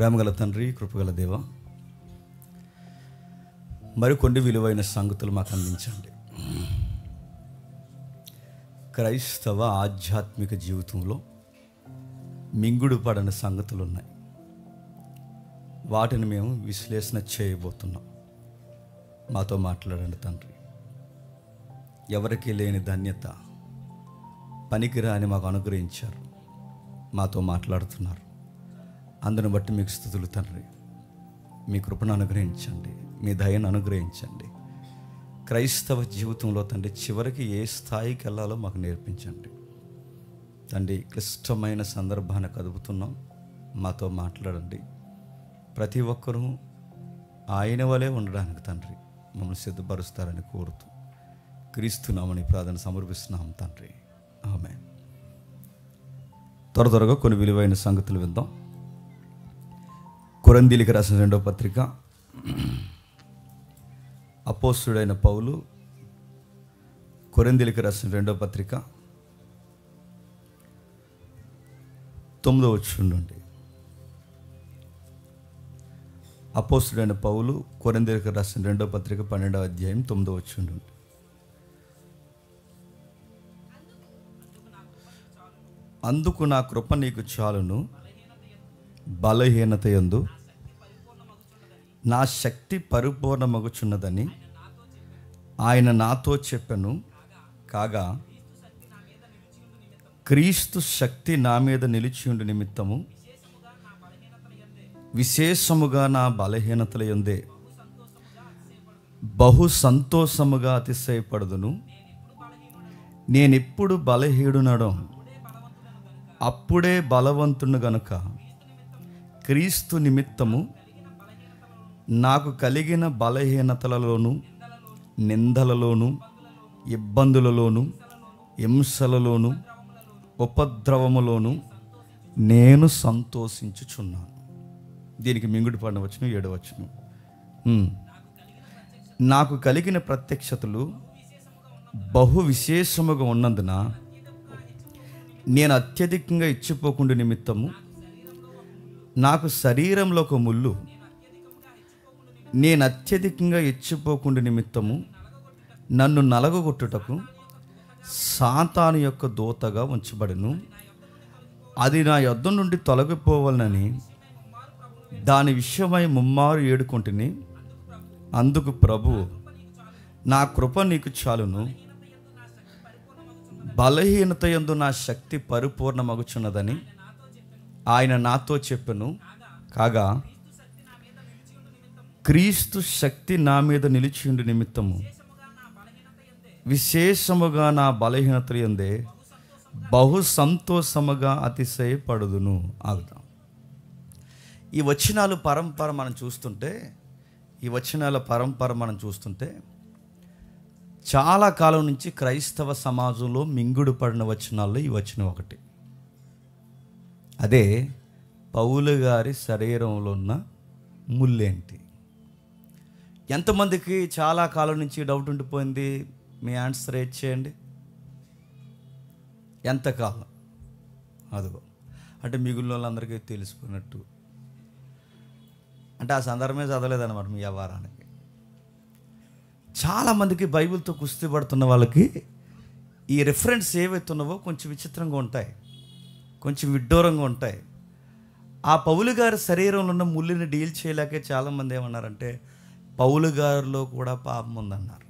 ప్రేమగల తండ్రి, కృపగల దేవ, మరికొన్ని విలువైన సంగతులు మాకు అందించండి. క్రైస్తవ ఆధ్యాత్మిక జీవితంలో మింగుడు పడని సంగతులు ఉన్నాయి. వాటిని మేము విశ్లేషణ చేయబోతున్నాం. మాతో మాట్లాడండి తండ్రి. ఎవరికీ లేని ధన్యత, పనికిరాని మాకు అనుగ్రహించారు. మాతో మాట్లాడుతున్నారు. అందుని బట్టి మీకు స్తుతులు తండ్రి. మీ కృపను అనుగ్రహించండి, మీ దయను అనుగ్రహించండి. క్రైస్తవ జీవితంలో తండ్రి చివరికి ఏ స్థాయికి వెళ్ళాలో మాకు నేర్పించండి తండ్రి. క్లిష్టమైన సందర్భాన్ని కదుపుతున్నాం. మాతో మాట్లాడండి. ప్రతి ఒక్కరూ ఆయన వలె ఉండడానికి తండ్రి మమ్మల్ని సిద్ధపరుస్తారని కోరుతూ క్రీస్తునామని ప్రార్థన సమర్పిస్తున్నాం తండ్రి. ఆమేన్. త్వరగా కొన్ని విలువైన సంగతులు విందాం. కొరింథీయులకు రాసిన 2వ పత్రిక, అపోస్తలుడైన పౌలు కొరింథీయులకు రాసిన 2వ పత్రిక 9వ వచనం నుండి. అపోస్తలుడైన పౌలు కొరింథీయులకు రాసిన 2వ పత్రిక 12వ అధ్యాయం 9వ వచనం నుండి. అందుకు నా కృప నీకు చాలును, బలహీనత యందు నా శక్తి పరిపూర్ణమగుచున్నదని ఆయన నాతో చెప్పెను. కాగా క్రీస్తు శక్తి నా మీద నిలిచియుండు నిమిత్తము విశేషముగా నా బలహీనతల యందే బహు సంతోషముగా అతిశయపడుదును. నేనెప్పుడు బలహీనుడనో అప్పుడే బలవంతుని గనుక క్రీస్తు నిమిత్తము నాకు కలిగిన బలహీనతలలోను, నిందలలోను, ఇబ్బందులలోను, హింసలలోను, ఉపద్రవములోను నేను సంతోషించుచున్నాను. దీనికి మింగుడు పడిన వచనం 7వ వచనం. నాకు కలిగిన ప్రత్యక్షతలు బహు విశేషముగా ఉన్నందున నేను అత్యధికంగా ఇచ్చిపోకుండా నిమిత్తము నాకు శరీరంలో ఒక ముళ్ళు, నేను అత్యధికంగా ఇచ్చిపోకుండా నిమిత్తము నన్ను నలగొట్టుటకు సాతాను యొక్క దూతగా ఉంచబడెను. అది నా యొద్ద నుండి తొలగిపోవాలని దాని విషయమై ముమ్మారు ఏడుకొంటిని. అందుకు ప్రభువు, నా కృప నీకు చాలును, బలహీనత యందు నా శక్తి పరిపూర్ణమగుచున్నదని ఆయన నాతో చెప్పెను. కాగా క్రీస్తు శక్తి నా మీద నిలిచియుండు నిమిత్తము విశేషముగా నా బలహీనత యందే బహు సంతోషముగా అతిశయపడుదును. ఆగుతాం. ఈ వచనాల పరంపర మనం చూస్తుంటే చాలా కాలం నుంచి క్రైస్తవ సమాజంలో మింగుడు పడిన వచనాల్లో ఈ వచనం ఒకటి. అదే పౌలు గారి శరీరంలో ఉన్న ముళ్ళేంటి? ఎంతమందికి చాలా కాలం నుంచి డౌట్ ఉండిపోయింది? మీ ఆన్సర్ చేయండి. ఎంతకాలం? అదిగో అంటే మిగిలిన వాళ్ళందరికీ తెలిసిపోయినట్టు. అంటే ఆ సందర్భమే చదవలేదన్నమాట మీ వ్యవహారానికి. చాలామందికి బైబిల్తో కుస్తీ పడుతున్న వాళ్ళకి ఈ రిఫరెన్స్ ఏవైతే ఉన్నావో కొంచెం విచిత్రంగా ఉంటాయి, కొంచెం విడ్డూరంగా ఉంటాయి. ఆ పౌలు గారి శరీరంలో ఉన్న ముళ్ళని డీల్ చేయలేకే చాలామంది ఏమన్నారంటే పౌలు గారిలో కూడా పాపం ఉందన్నారు.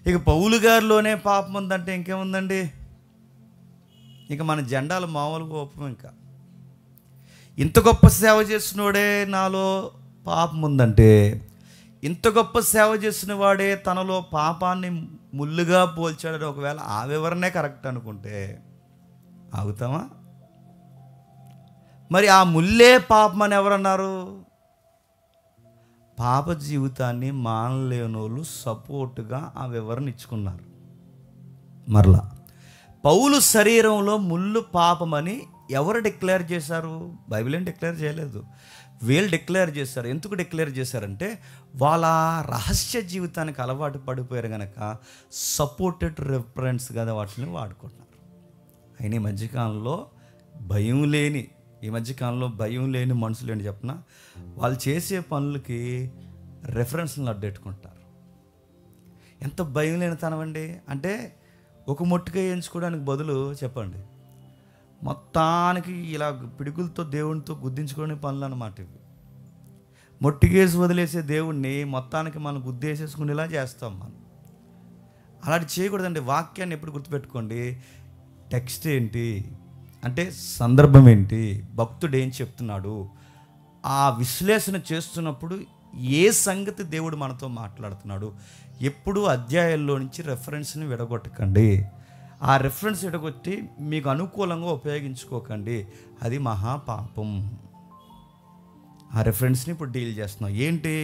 ఇక పౌలు గారిలోనే పాపం ఉందంటే ఇంకేముందండి? ఇక మన జెండాలు మామూలుగా ఒప్పం. ఇంకా ఇంత గొప్ప సేవ చేసినోడే నాలో పాపం ఉందంటే, ఇంత గొప్ప సేవ చేసిన వాడే తనలో పాపాన్ని ముళ్ళుగా పోల్చాడని ఒకవేళ ఆ వివరణే కరెక్ట్ అనుకుంటే ఆగుతామా? మరి ఆ ముళ్ళే పాపం అని ఎవరన్నారు? పాప జీవితాన్ని మానలేని వాళ్ళు సపోర్టుగా ఆ వివరణ ఇచ్చుకున్నారు. మరలా పౌలు శరీరంలో ముళ్ళు పాపమని ఎవరు డిక్లేర్ చేశారు? బైబిల్ ఏం డిక్లేర్ చేయలేదు, వీళ్ళు డిక్లేర్ చేశారు. ఎందుకు డిక్లేర్ చేశారంటే వాళ్ళ రహస్య జీవితానికి అలవాటు పడిపోయారు కనుక సపోర్టెడ్ రిఫరెన్స్ కదా వాటిని వాడుకుంటున్నారు. అయిన ఈ మధ్యకాలంలో భయం లేని ఈ మధ్యకాలంలో భయం లేని మనుషులు ఏంటి చెప్పిన, వాళ్ళు చేసే పనులకి రెఫరెన్స్లను అడ్డెట్టుకుంటారు. ఎంత భయం లేని తనవండి అంటే, ఒక మొట్టికాయ ఎంచుకోవడానికి బదులు చెప్పండి మొత్తానికి ఇలా పిడుగులతో దేవునితో గుద్దించుకునే పనులు అన్నమాట ఇవి. మొట్టికేసి వదిలేసే దేవుణ్ణి మొత్తానికి మనం గుద్దేసేసుకునేలా చేస్తాం మనం. అలాంటి చేయకూడదండి. వాక్యాన్ని ఎప్పుడు గుర్తుపెట్టుకోండి. టెక్స్ట్ ఏంటి అంటే సందర్భం ఏంటి, భక్తుడు ఏం చెప్తున్నాడు, ఆ విశ్లేషణ చేస్తున్నప్పుడు ఏ సంగతి దేవుడు మనతో మాట్లాడుతున్నాడు. ఎప్పుడు అధ్యాయాల్లో నుంచి రెఫరెన్స్ని విడగొట్టకండి. ఆ రెఫరెన్స్ విడగొట్టి మీకు అనుకూలంగా ఉపయోగించుకోకండి, అది మహాపాపం. ఆ రెఫరెన్స్ని ఇప్పుడు డీల్ చేస్తున్నాం. ఏంటి,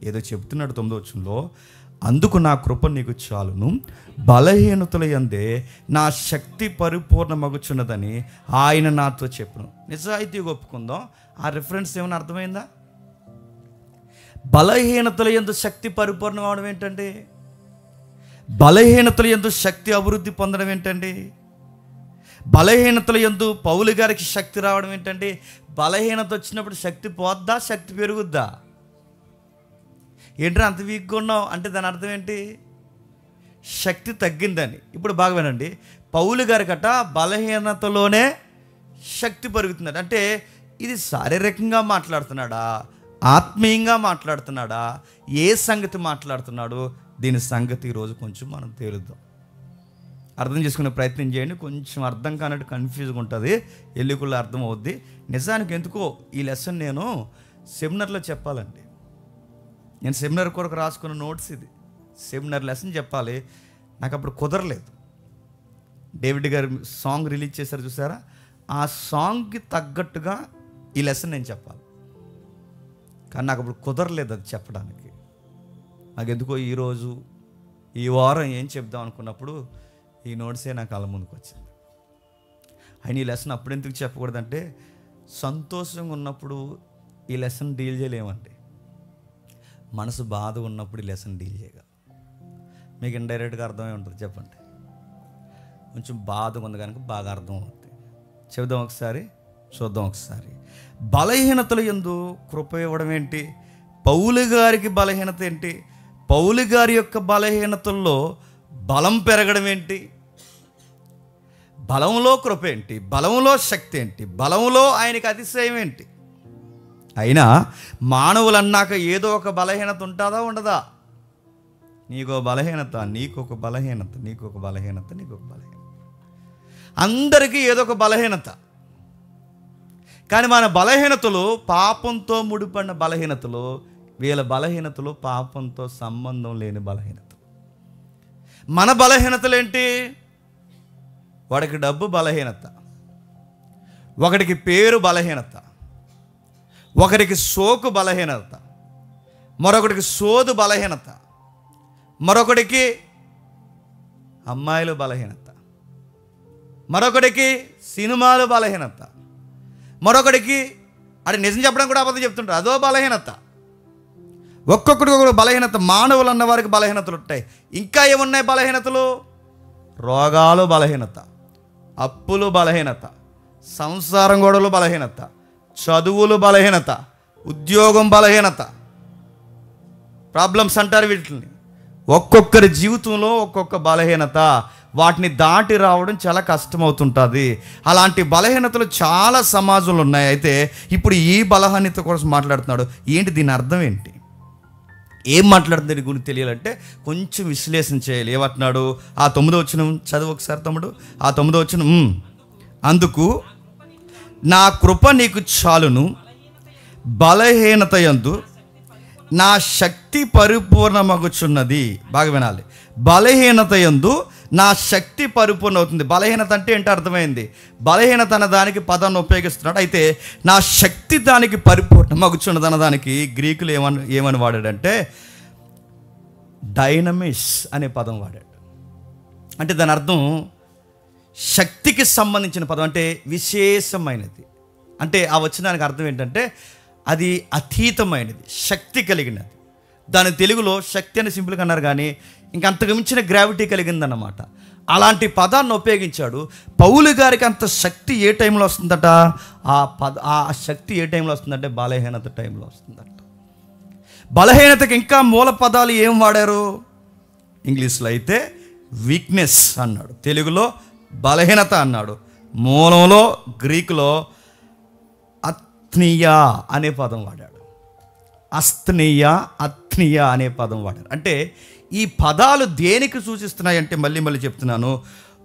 ఏదో చెప్తున్నాడు 9వ వచనంలో, అందుకు నా కృప నీకు చాలును, బలహీనతల యందే నా శక్తి పరిపూర్ణమగుచున్నదని ఆయన నాతో చెప్పును. నిజాయితీగా ఒప్పుకుందాం, ఆ రిఫరెన్స్ ఏమైనా అర్థమైందా? బలహీనతల యందు శక్తి పరిపూర్ణం అవడం ఏంటండి? బలహీనతల యందు శక్తి అభివృద్ధి పొందడం ఏంటండి? బలహీనతల యందు పౌలు గారికి శక్తి రావడం ఏంటండి? బలహీనత వచ్చినప్పుడు శక్తి పోద్దా, శక్తి పెరుగుద్దా? ఏంటంటే అంత వీక్గా ఉన్నావు అంటే దాని అర్థం ఏంటి? శక్తి తగ్గిందని. ఇప్పుడు బాగా వినండి, పౌలు గారికట బలహీనతలోనే శక్తి పెరుగుతుందట. అంటే ఇది శారీరకంగా మాట్లాడుతున్నాడా, ఆత్మీయంగా మాట్లాడుతున్నాడా, ఏ సంగతి మాట్లాడుతున్నాడు? దీని సంగతి ఈరోజు కొంచెం మనం తేలుద్దాం, అర్థం చేసుకునే ప్రయత్నం చేయండి. కొంచెం అర్థం కానట్టు కన్ఫ్యూజ్గా ఉంటుంది, ఎల్లికుల్లో అర్థం అవుద్ది. నిజానికి ఎందుకో ఈ లెసన్ నేను సెమినార్లో చెప్పాలండి. నేను సెమినార్ కొరకు రాసుకున్న నోట్స్ ఇది. సెమినార్ లెసన్ చెప్పాలి, నాకు అప్పుడు కుదరలేదు. డేవిడ్ గారు సాంగ్ రిలీజ్ చేశారు చూసారా, ఆ సాంగ్కి తగ్గట్టుగా ఈ లెసన్ నేను చెప్పాలి, కానీ నాకు అప్పుడు కుదరలేదు అది చెప్పడానికి. నాకు ఎందుకో ఈరోజు ఈ వారం ఏం చెప్దాం అనుకున్నప్పుడు ఈ నోట్సే నా కళ్ళ ముందుకు వచ్చింది. ఆయన ఈ లెసన్ అప్పుడు ఎందుకు చెప్పకూడదంటే, సంతోషంగా ఉన్నప్పుడు ఈ లెసన్ డీల్ చేయలేమండి, మనసు బాధ ఉన్నప్పుడు ఈ లెసన్ డీల్ చేయగలం. మీకు ఇండైరెక్ట్గా అర్థమై ఉంటుంది, చెప్పండి. కొంచెం బాధగా ఉంది కనుక బాగా అర్థం అవుతుంది. చెబుదాం ఒకసారి, చూద్దాం ఒకసారి. బలహీనతలు యందు కృప ఇవ్వడం ఏంటి? పౌలు గారికి బలహీనత ఏంటి? పౌలు గారి యొక్క బలహీనతల్లో బలం పెరగడం ఏంటి? బలంలో కృప ఏంటి? బలంలో శక్తి ఏంటి? బలంలో ఆయనకి అతిశయం ఏంటి? అయినా మానవులు అన్నాక ఏదో ఒక బలహీనత ఉంటుందా, ఉండదా? నీకో బలహీనత, నీకొక బలహీనత, నీకొక బలహీనత, నీకొక బలహీనత, అందరికీ ఏదో ఒక బలహీనత. కానీ మన బలహీనతలు పాపంతో ముడిపడిన బలహీనతలు, వీళ్ళ బలహీనతలు పాపంతో సంబంధం లేని బలహీనతలు. మన బలహీనతలు ఏంటి? వాడికి డబ్బు బలహీనత, ఒకడికి పేరు బలహీనత, ఒకరికి సోకు బలహీనత, మరొకడికి సోదు బలహీనత, మరొకడికి అమ్మాయిలు బలహీనత, మరొకడికి సినిమాలు బలహీనత, మరొకడికి అది నిజం చెప్పడం కూడా అబద్ధం చెప్తుంటారు, అదో బలహీనత. ఒక్కొక్కడికి ఒక బలహీనత. మానవులు అన్న వారికి బలహీనతలు ఉంటాయి. ఇంకా ఏమున్నాయి బలహీనతలు? రోగాలు బలహీనత, అప్పులు బలహీనత, సంసారం గొడవలు బలహీనత, చదువులు బలహీనత, ఉద్యోగం బలహీనత, ప్రాబ్లమ్స్ అంటారు వీటిని. ఒక్కొక్కరి జీవితంలో ఒక్కొక్క బలహీనత, వాటిని దాటి రావడం చాలా కష్టమవుతుంటుంది. అలాంటి బలహీనతలు చాలా సమాజంలో ఉన్నాయి. అయితే ఇప్పుడు ఈ బలహీనత కోసం మాట్లాడుతున్నాడు. ఏంటి దీని అర్థం ఏంటి, ఏం మాట్లాడుతుంది దీని గురించి తెలియాలంటే కొంచెం విశ్లేషణ చేయాలి. ఏమంటున్నాడు? ఆ 9వ వచనం చదువు ఒకసారి తమ్ముడు. ఆ 9వ వచనం, అందుకు నా కృప నీకు చాలును, బలహీనత యందు నా శక్తి పరిపూర్ణమగుచున్నది. బాగా వినాలి, బలహీనత యందు నా శక్తి పరిపూర్ణ అవుతుంది. బలహీనత అంటే ఏంటో అర్థమైంది. బలహీనత అన్న దానికి పదాన్ని ఉపయోగిస్తున్నాడు. అయితే నా శక్తి దానికి పరిపూర్ణమగుచున్నది అన్న దానికి గ్రీకులు ఏమని వాడాడంటే డైనమిస్ అనే పదం వాడాడు. అంటే దాని అర్థం శక్తికి సంబంధించిన పదం, అంటే విశేషమైనది. అంటే ఆ వచనానికి అర్థం ఏంటంటే అది అతీతమైనది, శక్తి కలిగినది. దాని తెలుగులో శక్తి అని సింపుల్గా అన్నారు, కానీ ఇంకంతకు మించిన గ్రావిటీ కలిగిందన్నమాట. అలాంటి పదాన్ని ఉపయోగించాడు. పౌలు గారికి అంత శక్తి ఏ టైంలో వస్తుందట? ఆ శక్తి ఏ టైంలో వస్తుందంటే బలహీనత టైంలో వస్తుందట. బలహీనతకి ఇంకా మూల పదాలు ఏం వాడారు? ఇంగ్లీష్లో అయితే వీక్నెస్ అన్నాడు, తెలుగులో బలహీనత అన్నాడు, మూలంలో గ్రీకులో అత్నియా అనే పదం వాడాడు. అస్త్నియా, అత్నియా అనే పదం వాడారు. అంటే ఈ పదాలు దేనికి సూచిస్తున్నాయంటే మళ్ళీ చెప్తున్నాను,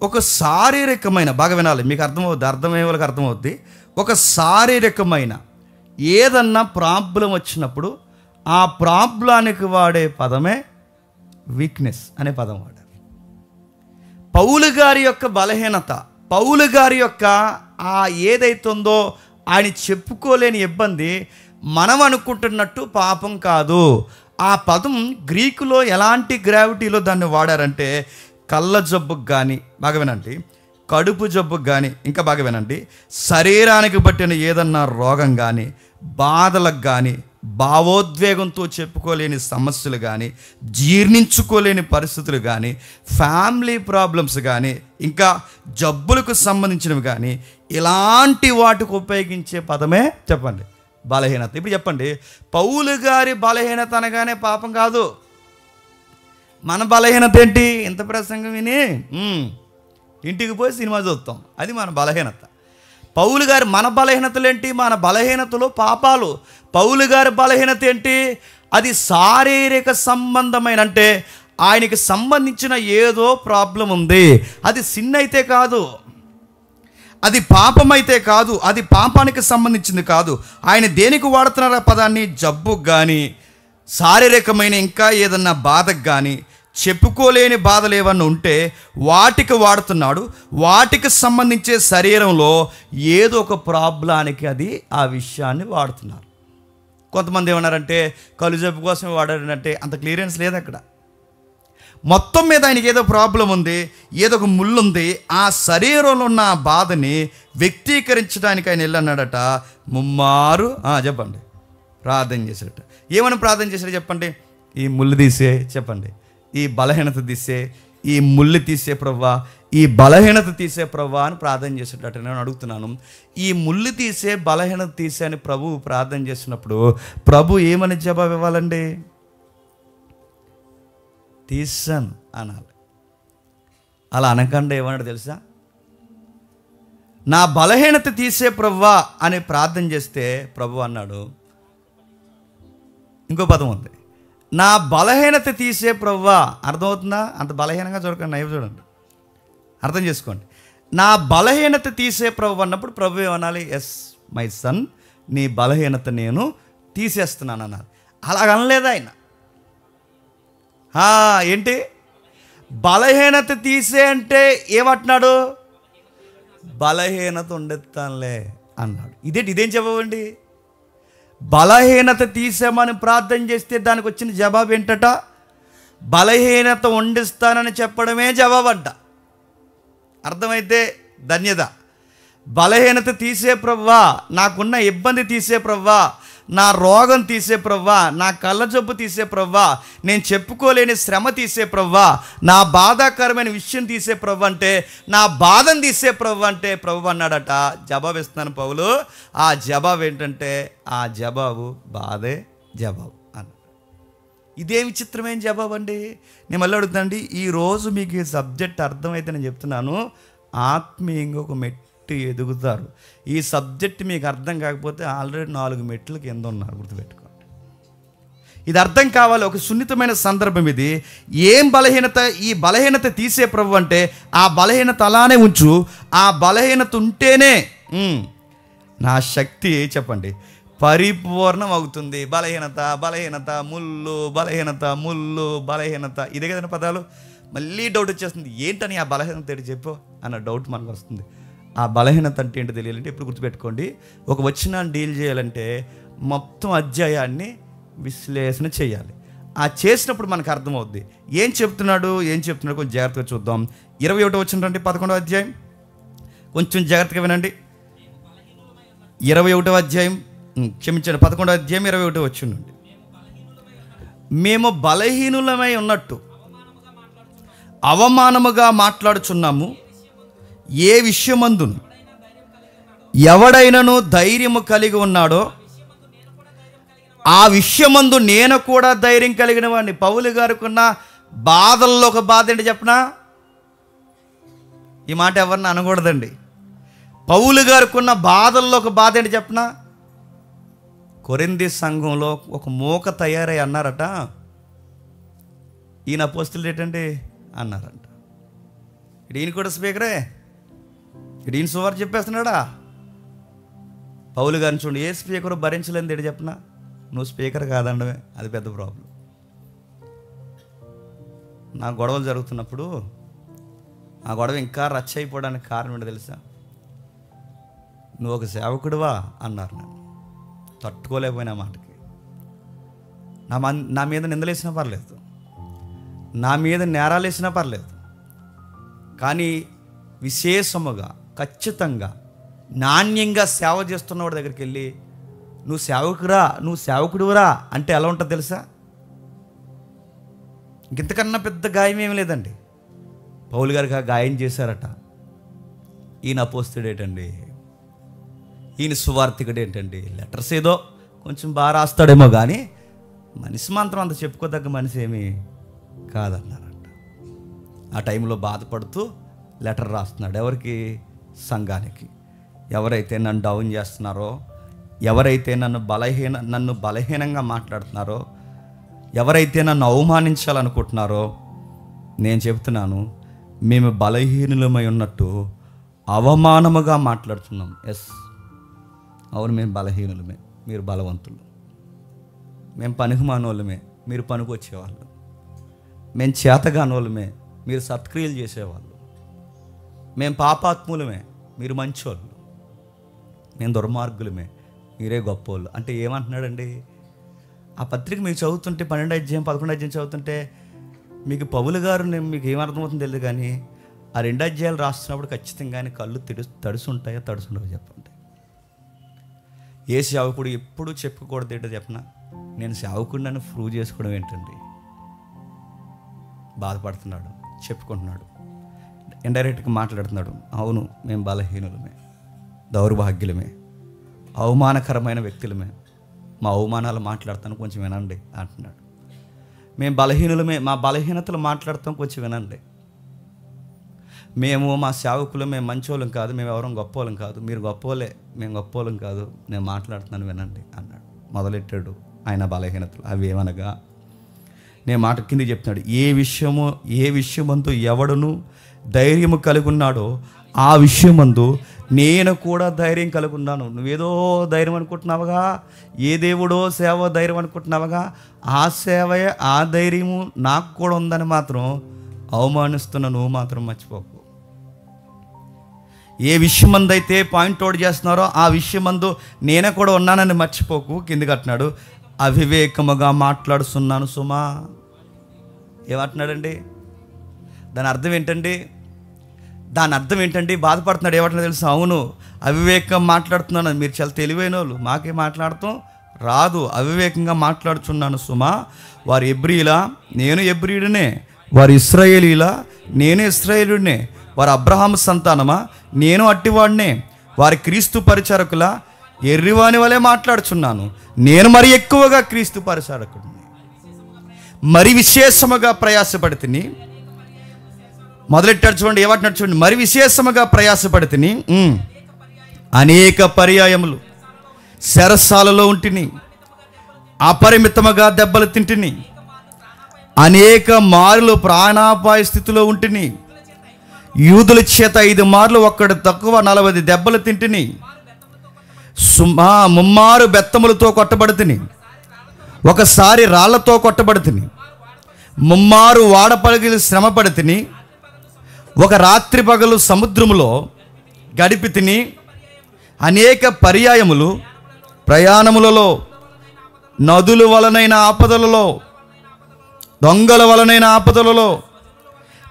ఒక శారీరకమైన, బాగా వినాలి, మీకు అర్థమయ్యే వాళ్ళకి అర్థమవుద్ది. ఒక శారీరకమైన ఏదన్నా ప్రాబ్లం వచ్చినప్పుడు ఆ ప్రాబ్లానికి వాడే పదమే వీక్నెస్ అనే పదం వాడారు. పౌలు గారి యొక్క బలహీనత, పౌలు గారి యొక్క ఏదైతుందో ఆయన చెప్పుకోలేని ఇబ్బంది మనం అనుకుంటున్నట్టు పాపం కాదు. ఆ పదం గ్రీకులో ఎలాంటి గ్రావిటీలో దాన్ని వాడారంటే కళ్ళ జబ్బుకు కానీ, బాగా వినండి, కడుపు జబ్బుకు కానీ, ఇంకా బాగా వినండి, శరీరానికి పట్టిన ఏదన్నా రోగం కానీ, బాధలకు కానీ, భావోద్వేగంతో చెప్పుకోలేని సమస్యలు కానీ, జీర్ణించుకోలేని పరిస్థితులు కానీ, ఫ్యామిలీ ప్రాబ్లమ్స్ కానీ, ఇంకా జబ్బులకు సంబంధించినవి కానీ, ఇలాంటి వాటికి ఉపయోగించే పదమే చెప్పండి బలహీనత. ఇప్పుడు చెప్పండి, పౌలు గారి బలహీనత అనగానే పాపం కాదు. మన బలహీనత ఏంటి? ఇంత ప్రసంగం విని ఇంటికి పోయి సినిమా చూస్తాం, అది మన బలహీనత. పౌలు గారి మన బలహీనతలు ఏంటి? మన బలహీనతలు పాపాలు. పౌలు గారి బలహీనత ఏంటి? అది శారీరక సంబంధమైన, అంటే ఆయనకి సంబంధించిన ఏదో ప్రాబ్లం ఉంది. అది సిన్ అయితే కాదు, అది పాపం అయితే కాదు, అది పాపానికి సంబంధించింది కాదు. ఆయన దేనికి వాడుతున్నారు ఆ పదాన్ని? జబ్బుకు కానీ, శారీరకమైన ఇంకా ఏదన్నా బాధకు కానీ, చెప్పుకోలేని బాధలు ఏమన్నా ఉంటే వాటికి వాడుతున్నాడు. వాటికి సంబంధించే శరీరంలో ఏదో ఒక ప్రాబ్లానికి అది ఆ విషయాన్ని వాడుతున్నారు. కొంతమంది ఏమన్నారంటే కళ్ళు జబ్బు కోసం వాడారంటే అంత క్లియరెన్స్ లేదు అక్కడ. మొత్తం మీద ఆయనకి ఏదో ప్రాబ్లం ఉంది, ఏదో ఒక ముళ్ళు ఉంది. ఆ శరీరంలో ఉన్న ఆ బాధని వ్యక్తీకరించడానికి ఆయన వెళ్ళన్నాడట. ముమ్మారు చెప్పండి ప్రార్థన చేశాడట. ఏమని ప్రార్థన చేశాడు చెప్పండి? ఈ ముళ్ళు తీసే, చెప్పండి, ఈ బలహీనత తీసే, ఈ ముళ్ళు తీసే ప్రవ్వా, ఈ బలహీనత తీసే ప్రవ్వా అని ప్రార్థన చేసేటట్టు నేను అడుగుతున్నాను. ఈ ముళ్ళు తీసే, బలహీనత తీసే అని ప్రభువు ప్రార్థన చేసినప్పుడు ప్రభు ఏమని జవాబు ఇవ్వాలండి? తీసాను అనాలి. అలా అనకుండా ఏమన్నాడు తెలుసా? నా బలహీనత తీసే ప్రవ్వా అని ప్రార్థన చేస్తే ప్రభు అన్నాడు, ఇంకో పదం ఉంది, నా బలహీనత తీసే ప్రవ్వా. అర్థమవుతుందా? అంత బలహీనంగా చూడకండి, నైవ్ చూడండి, అర్థం చేసుకోండి. నా బలహీనత తీసే ప్రభు అన్నప్పుడు ప్రభు ఏమనాలి? ఎస్ మై సన్, నీ బలహీనత నేను తీసేస్తున్నాను అన్నారు. అలాగ అనలేదు ఆయన. ఏంటి బలహీనత తీసే అంటే ఏమంటున్నాడు? బలహీనత ఉండెత్తానులే అన్నాడు. ఇదేం జవాబండి? బలహీనత తీసామని ప్రార్థన చేస్తే దానికి వచ్చిన జవాబు ఏంటట? బలహీనత వండిస్తానని చెప్పడమే జవాబంట. అర్థమైతే ధన్యత. బలహీనత తీసే ప్రవ్వా, నాకున్న ఇబ్బంది తీసే ప్రవ్వా, నా రోగం తీసే ప్రవ్వా, నా కళ్ళ జబ్బు తీసే ప్రవ్వా, నేను చెప్పుకోలేని శ్రమ తీసే ప్రవ్వా, నా బాధాకరమైన విషయం తీసే ప్రభు అంటే, నా బాధను తీసే ప్రభు అంటే ప్రభు అన్నాడట. జవాబు ఇస్తున్నాను పౌలు. ఆ జవాబు ఏంటంటే, ఆ జవాబు బాధే జవాబు అన్నాడు. ఇదే విచిత్రమైన జవాబు అండి. నేను మళ్ళీ అడుగుతానండి, ఈరోజు మీకు ఈ సబ్జెక్ట్ అర్థమైతే నేను చెప్తున్నాను, ఆత్మీయంగా ఒక మెట్టు ఎదుగుతారు. ఈ సబ్జెక్ట్ మీకు అర్థం కాకపోతే ఆల్రెడీ 4 మెట్లు కింద ఉన్నారు, గుర్తుపెట్టుకోండి. ఇది అర్థం కావాలి. ఒక సున్నితమైన సందర్భం ఇది. ఏం బలహీనత? ఈ బలహీనత తీసే ప్రభు అంటే ఆ బలహీనత అలానే ఉంచు. ఆ బలహీనత ఉంటేనే నా శక్తి, చెప్పండి, పరిపూర్ణం అవుతుంది. బలహీనత, బలహీనత, ముళ్ళు, బలహీనత, ముళ్ళు, బలహీనత, ఇదే కదండి పదాలు. మళ్ళీ డౌట్ వచ్చేస్తుంది, ఏంటని ఆ బలహీనత ఏంటి చెప్పు అన్న డౌట్ మనకు వస్తుంది. ఆ బలహీనత అంటే ఏంటో తెలియాలంటే ఇప్పుడు గుర్తుపెట్టుకోండి, ఒక వచనాన్ని డీల్ చేయాలంటే మొత్తం అధ్యాయాన్ని విశ్లేషణ చేయాలి. ఆ చేసినప్పుడు మనకు అర్థమవుద్ది ఏం చెప్తున్నాడు కొంచెం జాగ్రత్తగా చూద్దాం. 21వ వచనం రండి, 11వ అధ్యాయం, కొంచెం జాగ్రత్తగా వినండి. 21వ అధ్యాయం, క్షమించండి, 11వ అధ్యాయం 21వ వచనం నుండి. మేము బలహీనులమై ఉన్నట్టు అవమానముగా మాట్లాడుచున్నాము. ఏ విషయమందును ఎవడైనను ధైర్యము కలిగి ఉన్నాడో ఆ విషయమందు నేను కూడా ధైర్యం కలిగిన వాడిని. పౌలు గారికి బాధల్లో ఒక బాధ ఏంటి చెప్పనా? ఈ మాట ఎవరిని అనకూడదండి. పౌలు గారికి బాధల్లో ఒక బాధ ఏంటి చెప్పనా? కొరింథీ సంఘంలో ఒక మూక తయారై అన్నారట, ఈయన అపోస్తలుడు ఏంటండి అన్నారంట. ఈయన కూడా స్పీకరే, ఈయన సువార్త చెప్పేస్తున్నాడా? పౌలు గారిని చూడండి, ఏ స్పీకరు భరించలేని ఏంటి చెప్పనా? నువ్వు స్పీకర్ కాదండమే, అది పెద్ద ప్రాబ్లం. నా గొడవలు జరుగుతున్నప్పుడు ఆ గొడవ ఇంకా రచ్చ అయిపోవడానికి కారణం ఏంటో తెలుసా? నువ్వు ఒక సేవకుడివా అన్నారు. నన్ను తట్టుకోలేకపోయినా మాటకి. నా మీద నిందలేసినా పర్లేదు, నా మీద నేరాలు వేసినా పర్లేదు, కానీ విశేషముగా ఖచ్చితంగా నాణ్యంగా సేవ చేస్తున్నవాడి దగ్గరికి వెళ్ళి నువ్వు సేవకుడివరా అంటే ఎలా ఉంటుంది తెలుసా? ఇంతకన్నా పెద్ద గాయం ఏమి లేదండి. పౌలు గారికి ఆ గాయం చేశారట. ఈయన అపోస్తలుడు ఏంటండి, ఈయన సువార్తికుడు ఏంటండి, లెటర్స్ ఏదో కొంచెం బాగా రాస్తాడేమో కానీ మనిషి మాత్రం అంత చెప్పుకోదగ్గ మనిషి ఏమీ కాదన్నారంట. ఆ టైంలో బాధపడుతూ లెటర్ రాస్తున్నాడు. ఎవరికి? సంఘానికి. ఎవరైతే నన్ను డౌన్ చేస్తున్నారో, ఎవరైతే నన్ను బలహీనంగా మాట్లాడుతున్నారో, ఎవరైతే నన్ను అవమానించాలనుకుంటున్నారో, నేను చెప్తున్నాను, మేము బలహీనులమై ఉన్నట్టు అవమానముగా మాట్లాడుతున్నాం. ఎస్, అవును, మేము బలహీనులమే, మీరు బలవంతులు. మేము పనికిమానోళ్ళమే, మీరు పనికి వచ్చేవాళ్ళు. మేము చేతగానోళ్ళమే, మీరు సత్క్రియలు చేసేవాళ్ళు. మేము పాపాత్ములమే, మీరు మంచోళ్ళు. మేము దుర్మార్గులమే, మీరే గొప్పోళ్ళు. అంటే ఏమంటున్నాడండి? ఆ పత్రిక మీకు చదువుతుంటే 12వ అధ్యాయం 11వ అధ్యాయం చదువుతుంటే మీకు పౌలు గారు మీకు ఏమర్థమవుతుందో తెలియదు, కానీ ఆ 2 అధ్యాయాలు రాస్తున్నప్పుడు ఖచ్చితంగానే కళ్ళు తడుసుంటాయో తడుసుండవో చెప్పండి. ఏ సేవకుడు ఎప్పుడు చెప్పుకోకూడదు ఏంటో చెప్పనా? నేను సేవకుడిని ప్రూవ్ చేసుకోవడం ఏంటండి? బాధపడుతున్నాడు, చెప్పుకుంటున్నాడు, ఇండైరెక్ట్గా మాట్లాడుతున్నాడు. అవును, మేము బలహీనులమే, దౌర్భాగ్యులమే, అవమానకరమైన వ్యక్తులమే, మా అవమానాలు మాట్లాడతాను కొంచెం వినండి అంటున్నాడు. మేము బలహీనులమే, మా బలహీనతలు మాట్లాడతాం కొంచెం వినండి. మేము మా సేవకులు, మేము మంచోళ్ళం కాదు, మేము ఎవరం గొప్పోళ్ళం కాదు, మీరు గొప్పోలే, మేము గొప్పోళ్ళం కాదు, నేను మాట్లాడుతున్నాను వినండి అన్నాడు. మొదలెట్టాడు ఆయన బలహీనతలు. అవి ఏమనగా, నేను మాట కింద చెప్తున్నాడు, ఏ విషయమందు ఎవడును ధైర్యము కలిగి ఉన్నాడో ఆ విషయమందు నేను కూడా ధైర్యం కలిగి ఉన్నాను. నువ్వేదో ధైర్యం అనుకుంటున్నావుగా, ఏ దేవుడో సేవ ధైర్యం అనుకుంటున్నావుగా, ఆ సేవయే, ఆ ధైర్యము నాకు కూడా ఉందని మాత్రం అవమానిస్తున్న నువ్వు మాత్రం మర్చిపోకు. ఏ విషయమందు అయితే పాయింట్అవుట్ చేస్తున్నారో ఆ విషయమందు నేనే కూడా ఉన్నానని మర్చిపోకు. కిందికి అంటున్నాడు, అవివేకముగా మాట్లాడుతున్నాను సుమా. ఏమంటున్నాడండి? దాని అర్థం ఏంటండి? బాధపడుతున్నాడు. ఏమంటున్నా తెలుసు? అవును, అవివేకం మాట్లాడుతున్నాను. మీరు చాలా తెలివైన వాళ్ళు, మాకే మాట్లాడతాం రాదు, అవివేకంగా మాట్లాడుచున్నాను సుమా. వారు ఎబ్రీలా, నేను ఎబ్రీయుడినే. వారు ఇశ్రాయేలీలా, నేను ఇశ్రాయేలుడినే. వారు అబ్రహాము సంతానమా, నేను అట్టివాడినే. వారి క్రీస్తు పరిచారకులా, ఎర్రివాని వలె మాట్లాడుచున్నాను. నేను మరి ఎక్కువగా క్రీస్తు పరిచారకుడిని, మరి విశేషముగా ప్రయాసపడితిని. మొదలెట్టాడు చూడండి, ఏమంటున్నాడు చూడండి, మరి విశేషముగా ప్రయాసపడితిని, అనేక పర్యాయములు శరసాలలో ఉంటిని, అపరిమితముగా దెబ్బలు తింటిని, అనేక మార్లు ప్రాణాపాయ స్థితిలో ఉంటిని, యూదుల చేత 5 మార్లు ఒక్కడు తక్కువ 40 దెబ్బలు తింటిని, ముమ్మారు బెత్తములతో కొట్టబడితిని, ఒకసారి రాళ్లతో కొట్టబడితిని, ముమ్మారు వాడపలిగిలి శ్రమ పడితిని, ఒక రాత్రి పగలు సముద్రములో గడిపి తిని, అనేక పర్యాయములు ప్రయాణములలో, నదుల వలనైన ఆపదలలో, దొంగల వలనైన ఆపదలలో,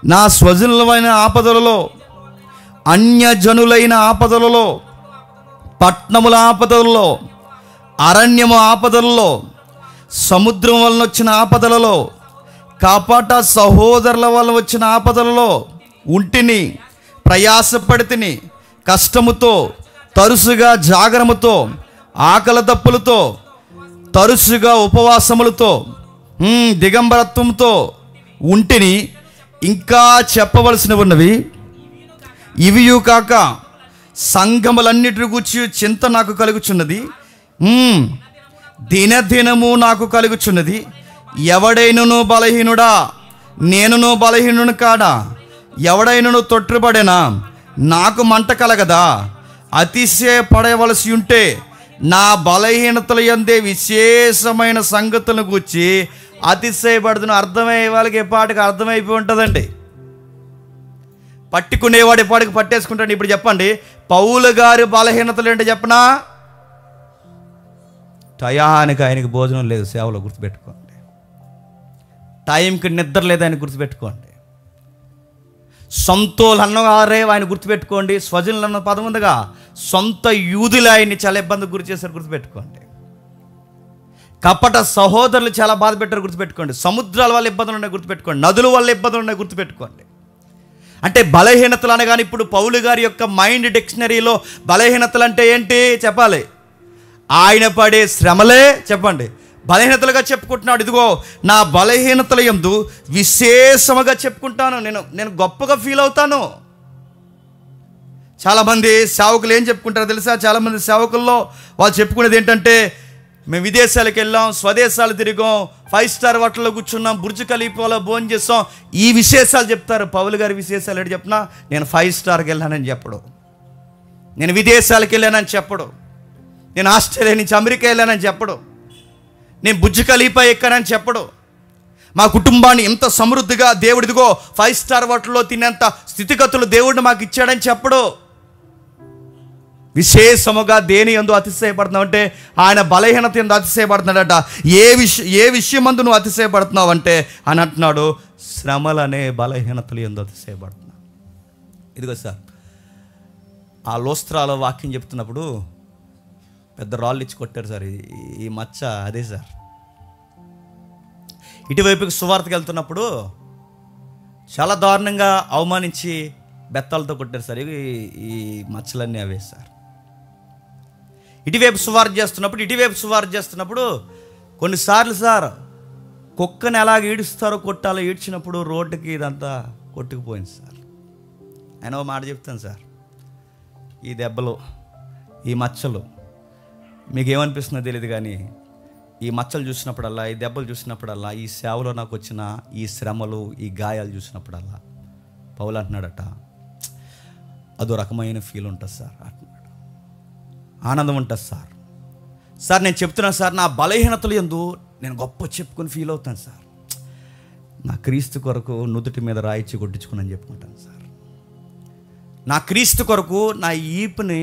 నా స్వజనులైన ఆపదలలో, అన్యజనులైన ఆపదలలో, పట్నముల ఆపదలలో, అరణ్యము ఆపదలలో, సముద్రం వలన వచ్చిన ఆపదలలో, కపట సహోదరుల వల్ల వచ్చిన ఆపదలలో ఉంటిని, ప్రయాసపడితిని, కష్టముతో, తరచుగా జాగరముతో, ఆకలి దప్పులతో, తరచుగా ఉపవాసములతో, దిగంబరత్వంతో ఉంటిని. ఇంకా చెప్పవలసినవి ఉన్నవి. ఇవియు కాక సంఘములన్నిటి గూర్చి చింత నాకు కలుగుచున్నది, దినదినము నాకు కలుగుచున్నది. ఎవడైనను బలహీనుడా, నేనును బలహీనుని కాడా? ఎవడైనను తొట్టుబడేనా, నాకు మంట కలగదా? అతిశయపడవలసి ఉంటే నా బలహీనతల యందే విశేషమైన సంగతులను గూర్చి అతిశయపడుతున్న. అర్థమయ్యే వాళ్ళకి ఎప్పటికి అర్థమైపోయి ఉంటుందండి. పట్టుకునేవాడు ఎప్పటికి పట్టేసుకుంటాడు. ఇప్పుడు చెప్పండి, పౌలు గారి బలహీనతలు ఏంటో చెప్పనా? టయానికి ఆయనకి భోజనం లేదు, సేవలో గుర్తుపెట్టుకోండి. టైంకి నిద్ర లేదు, ఆయన గుర్తుపెట్టుకోండి. సొంతోలు అన్నవారే ఆయన గుర్తుపెట్టుకోండి. స్వజనులు అన్న పదం ఉందిగా, సొంత యూదులు ఆయన్ని చాలా ఇబ్బందికి గురి చేశారు, గుర్తుపెట్టుకోండి. కపట సహోదరులు చాలా బాధ పెట్టారు, గుర్తుపెట్టుకోండి. సముద్రాల వల్ల ఇబ్బందులు ఉన్నాయి, గుర్తుపెట్టుకోండి. నదుల వల్ల ఇబ్బందులు ఉన్నాయి, గుర్తుపెట్టుకోండి. అంటే బలహీనతలు అనగానే ఇప్పుడు పౌలు గారి యొక్క మైండ్ డిక్షనరీలో బలహీనతలు అంటే ఏంటి చెప్పాలి? ఆయన పడే శ్రమలే చెప్పండి బలహీనతలుగా చెప్పుకుంటున్నాడు. ఇదిగో నా బలహీనతల యందు విశేషముగా చెప్పుకుంటాను, నేను గొప్పగా ఫీల్ అవుతాను. చాలామంది సేవకులు ఏం చెప్పుకుంటారో తెలుసా? చాలామంది సేవకుల్లో వాళ్ళు చెప్పుకునేది ఏంటంటే, మేము విదేశాలకు వెళ్ళాం, స్వదేశాలు తిరిగాం, 5 స్టార్ హోటల్లో కూర్చున్నాం, బుర్జ్ ఖలీఫాలో భోజనం చేస్తాం. ఈ విశేషాలు చెప్తారు. పౌలు గారి విశేషాలు ఏంటి చెప్పినా? నేను 5 స్టార్కి వెళ్ళానని చెప్పడు, నేను విదేశాలకు వెళ్ళానని చెప్పడు, నేను ఆస్ట్రేలియా నుంచి అమెరికా వెళ్ళానని చెప్పడు, నేను బుర్జ్ ఖలీఫా ఎక్కానని చెప్పడు. మా కుటుంబాన్ని ఇంత సమృద్ధిగా దేవుడిదిగో 5 స్టార్ హోటల్లో తినేంత స్థితిగతులు దేవుడిని మాకు ఇచ్చాడని చెప్పడు. విశేషముగా దేని యందు అతిశయపడుతున్నావు అంటే ఆయన బలహీనత యందు అతిశయపడుతున్నాడట. ఏ విషయమందు నువ్వు అతిశయపడుతున్నావు అంటే అని అంటున్నాడు, శ్రమలనే బలహీనతలు యందు అతిశయపడుతున్నావు. ఇదిగో సార్, ఆ లోస్త్రాలో వాక్యం చెప్తున్నప్పుడు పెద్ద రాళ్ళు ఇచ్చి కొట్టారు సార్. ఈ మచ్చ అదే సార్. ఇటువైపుకి సువార్తకి వెళ్తున్నప్పుడు చాలా దారుణంగా అవమానించి బెత్తాలతో కొట్టారు సార్. ఈ మచ్చలన్నీ అవే సార్. ఇటువైపు సువార్త చేస్తున్నప్పుడు కొన్నిసార్లు సార్ కుక్కని ఎలాగ ఈడుస్తారో కొట్టాలో ఈడ్చినప్పుడు రోడ్డుకి ఇదంతా కొట్టుకుపోయింది సార్. ఆయన ఒక మాట చెప్తాను సార్, ఈ దెబ్బలు, ఈ మచ్చలు మీకు ఏమనిపిస్తుందో తెలియదు కానీ ఈ మచ్చలు చూసినప్పుడల్లా, ఈ దెబ్బలు చూసినప్పుడల్లా, ఈ సేవలో నాకు వచ్చిన ఈ శ్రమలు, ఈ గాయాలు చూసినప్పుడల్లా పౌలు అంటున్నాడట, అదో రకమైన ఫీల్ ఉంటుంది సార్ అంటున్నాడు. ఆనందం ఉంటుంది సార్. సార్ నేను చెప్తున్నాను సార్, నా బలహీనతలు యందు నేను గొప్ప చెప్పుకొని ఫీల్ అవుతాను సార్. నా క్రీస్తు కొరకు నుదుటి మీద రాయిచ్చి కొట్టించుకుని చెప్పుకుంటాను సార్. నా క్రీస్తు కొరకు నా ఈపుని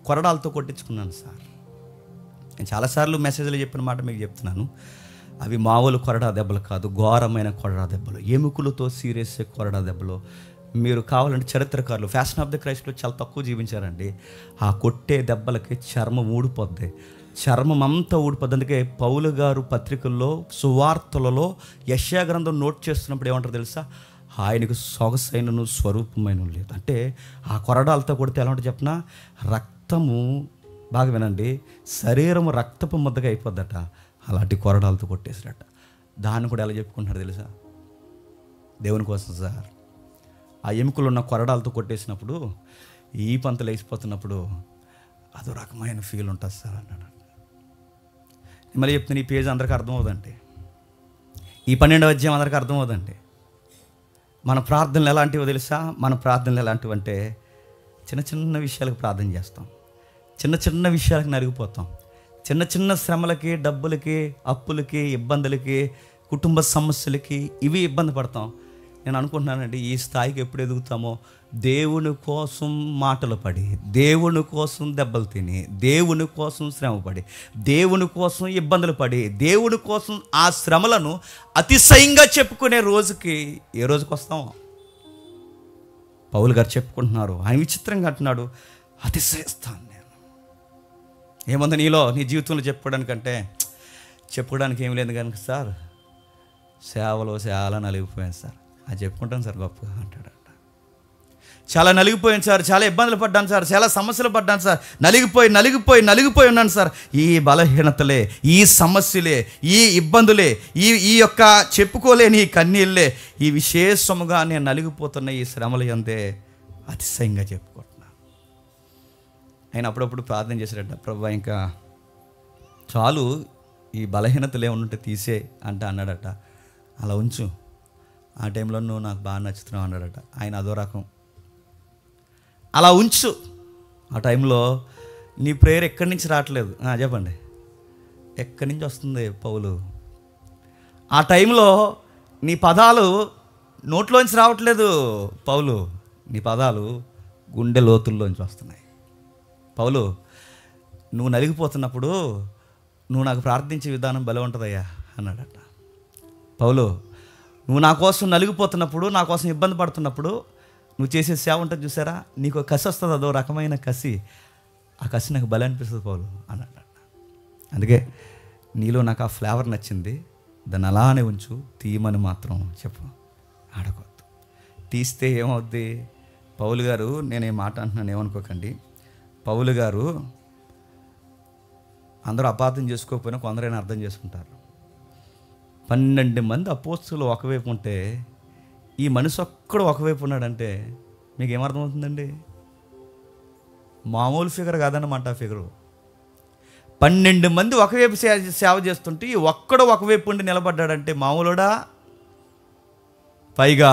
కొరడాలతో కొట్టించుకున్నాను సార్. నేను చాలాసార్లు మెసేజ్లో చెప్పిన మాట మీకు చెప్తున్నాను. అవి మామూలు కొరడా దెబ్బలు కాదు, ఘోరమైన కొరడా దెబ్బలు, ఎముకలతో సీరియస్ కొరడా దెబ్బలు. మీరు కావాలంటే చరిత్రకారులు ఫ్యాషన్ ఆఫ్ ద క్రైస్ట్లో చాలా తక్కువ జీవించారండి. ఆ కొట్టే దెబ్బలకి చర్మం ఊడిపోద్ది, చర్మం అంతా ఊడిపోద్ది. అందుకే పౌలు గారు పత్రికల్లో, సువార్తలలో యెషయా గ్రంథం నోట్ చేస్తున్నప్పుడు ఏమంటారు తెలుసా? ఆయనకు సొగసైనను స్వరూపమైన లేదు. అంటే ఆ కొరడాలతో కొడితే ఎలా ఉంటుంది చెప్పిన? రక్తము, బాగా వినండి, శరీరము రక్తపు ముద్దగా అయిపోద్దట. అలాంటి కొరడాలతో కొట్టేసారట. దాన్ని కూడా ఎలా చెప్పుకుంటున్నారు తెలుసా? దేవుని కోసం సార్. ఆ ఎముకలు ఉన్న కొరడాలతో కొట్టేసినప్పుడు, ఈ పంతలు వేసిపోతున్నప్పుడు అదో రకమైన ఫీల్ ఉంటుంది సార్ అన్నాడు. మళ్ళీ చెప్తున్నా, ఈ పేజ్ అందరికీ అర్థమవుదండి, ఈ 12వ అధ్యాయం అందరికీ అర్థమవుదండి. మన ప్రార్థనలు ఎలాంటివో తెలుసా? మన ప్రార్థనలు ఎలాంటివంటే చిన్న చిన్న విషయాలకు ప్రార్థన చేస్తాం, చిన్న చిన్న విషయాలకు నలిగిపోతాం, చిన్న చిన్న శ్రమలకి, డబ్బులకి, అప్పులకి, ఇబ్బందులకి, కుటుంబ సమస్యలకి ఇవి ఇబ్బంది పడతాం. నేను అనుకుంటున్నానండి, ఈ స్థాయికి ఎప్పుడు ఎదుగుతామో దేవుని కోసం మాటలు పడి, దేవుని కోసం దెబ్బలు తిని, దేవుని కోసం శ్రమపడి, దేవుని కోసం ఇబ్బందులు పడి, దేవుని కోసం ఆ శ్రమలను అతిశయంగా చెప్పుకునే రోజుకి ఏ రోజుకి వస్తామో పౌలు గారు చెప్పుకుంటున్నారు. ఆయన విచిత్రంగా అంటున్నాడు, అతిశయిస్తాను నేను. ఏముంది నీలో, నీ జీవితంలో చెప్పుకోవడానికంటే? చెప్పుకోవడానికి ఏం లేదు కనుక సార్, సేవలో చాలా నలిగిపోయాను సార్, అది చెప్పుకుంటాను సార్ గొప్పగా అంటాడట. చాలా నలిగిపోయాను సార్, చాలా ఇబ్బందులు పడ్డాను సార్, చాలా సమస్యలు పడ్డాను సార్, నలిగిపోయి ఉన్నాను సార్. ఈ బలహీనతలే, ఈ సమస్యలే, ఈ ఇబ్బందులే, ఈ యొక్క చెప్పుకోలేని ఈ కన్నీళ్ళే, ఈ విశేషముగా నేను నలిగిపోతున్న ఈ శ్రమలు అంతే అతిశయంగా చెప్పుకుంటున్నాను. ఆయన అప్పుడప్పుడు ప్రార్థన చేశాడట, ప్రభు ఇంకా చాలు, ఈ బలహీనతలు ఏమన్నుంటే తీసే అంటే అన్నాడట. అలా ఉంచు, ఆ టైంలో నువ్వు నాకు బాగా నచ్చుతున్నావు అన్నాడట. ఆయన అదో రకం, అలా ఉంచు. ఆ టైంలో నీ ప్రేయర్ ఎక్కడి నుంచి రావట్లేదు, చెప్పండి, ఎక్కడి నుంచి వస్తుంది పౌలు? ఆ టైంలో నీ పదాలు నోట్లోంచి రావట్లేదు పౌలు, నీ పదాలు గుండె లోతుల్లోంచి వస్తున్నాయి. పౌలు, నువ్వు నలిగిపోతున్నప్పుడు నువ్వు నాకు ప్రార్థించే విధానం భలే ఉంటుందయ్యా అన్నాడట. పౌలు, నువ్వు నా కోసం నలిగిపోతున్నప్పుడు, నా కోసం ఇబ్బంది పడుతున్నప్పుడు నువ్వు చేసే సేవ ఉంటుంది చూసారా, నీకు కసి వస్తుంది, అదో రకమైన కసి. ఆ కసి నాకు భలే అనిపిస్తుంది పౌలు అన్నాడట. అందుకే నీలో నాకు ఆ ఫ్లేవర్ నచ్చింది, దాన్ని అలానే ఉంచు, తీయమని మాత్రం చెప్పు, ఆడకూడదు. తీస్తే ఏమవుద్ది? పౌలు గారు, నేనేం మాట అంటున్నాను ఏమనుకోకండి, పౌలు గారు అందరూ అపార్థం చేసుకోకపోయినా కొందరైనా అర్థం చేసుకుంటారు. 12 మంది అపోస్తులు ఒకవైపు ఉంటే ఈ మనిషి ఒక్కడు ఒకవైపు ఉన్నాడంటే మీకు ఏమర్థమవుతుందండి? మామూలు ఫిగర్ కాదన్నమాట ఆ ఫిగరు. 12 మంది ఒకవైపు సేవ చేస్తుంటే ఈ ఒక్కడు ఒకవైపు ఉండి నిలబడ్డాడంటే మామూలుడా? పైగా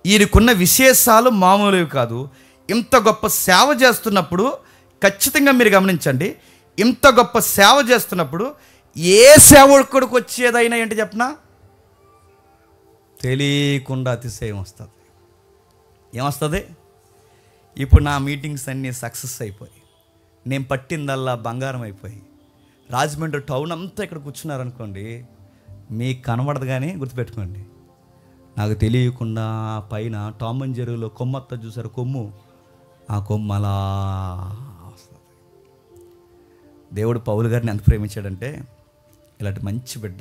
ఈయనకున్న విశేషాలు మామూలువి కాదు. ఇంత గొప్ప సేవ చేస్తున్నప్పుడు ఖచ్చితంగా మీరు గమనించండి, ఇంత గొప్ప సేవ చేస్తున్నప్పుడు ఏ సేవకుడికి వచ్చేదైనా ఏంటి చెప్పనా, తెలియకుండా అతిశయం వస్తుంది. ఏమొస్తుంది? ఇప్పుడు నా మీటింగ్స్ అన్నీ సక్సెస్ అయిపోయి, నేను పట్టిందల్లా బంగారం అయిపోయి, రాజమండ్రి టౌన్ అంతా ఇక్కడ కూర్చున్నారనుకోండి, మీకు కనబడదు కానీ గుర్తుపెట్టుకోండి, నాకు తెలియకుండా పైన టామ్ అండ్ జెర్రీలో కొమ్మత్త చూసారు, కొమ్ము, ఆ కొమ్ము అలా వస్తుంది. దేవుడు పౌలు గారిని ఎంత ప్రేమించాడంటే, ఇలాంటి మంచి బిడ్డ,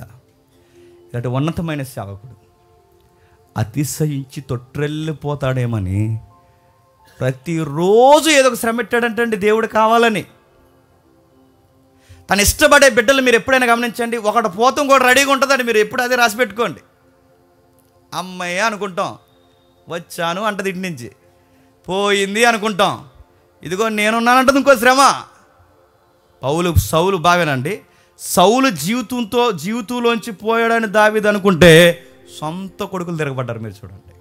ఇలాంటి ఉన్నతమైన సేవకుడు అతిశయించి తొట్రెళ్ళిపోతాడేమని ప్రతిరోజు ఏదో ఒక శ్రమ పెట్టాడంటండి దేవుడు కావాలని. తను ఇష్టపడే బిడ్డలు మీరు ఎప్పుడైనా గమనించండి, ఒకటి పోతం కూడా రెడీగా ఉంటుందండి, మీరు ఎప్పుడు అదే రాసి పెట్టుకోండి. అమ్మయ్య అనుకుంటాం, వచ్చాను అంటది ఇంటి నుంచి, పోయింది అనుకుంటాం, ఇదిగో నేనున్నానంటది ఇంకో శ్రమ. సౌలు బావేనండి, సౌలు జీవితంలోంచి పోయాడని దావీదు అనుకుంటే సొంత కొడుకులు తిరగబడ్డారు. మీరు చూడండి,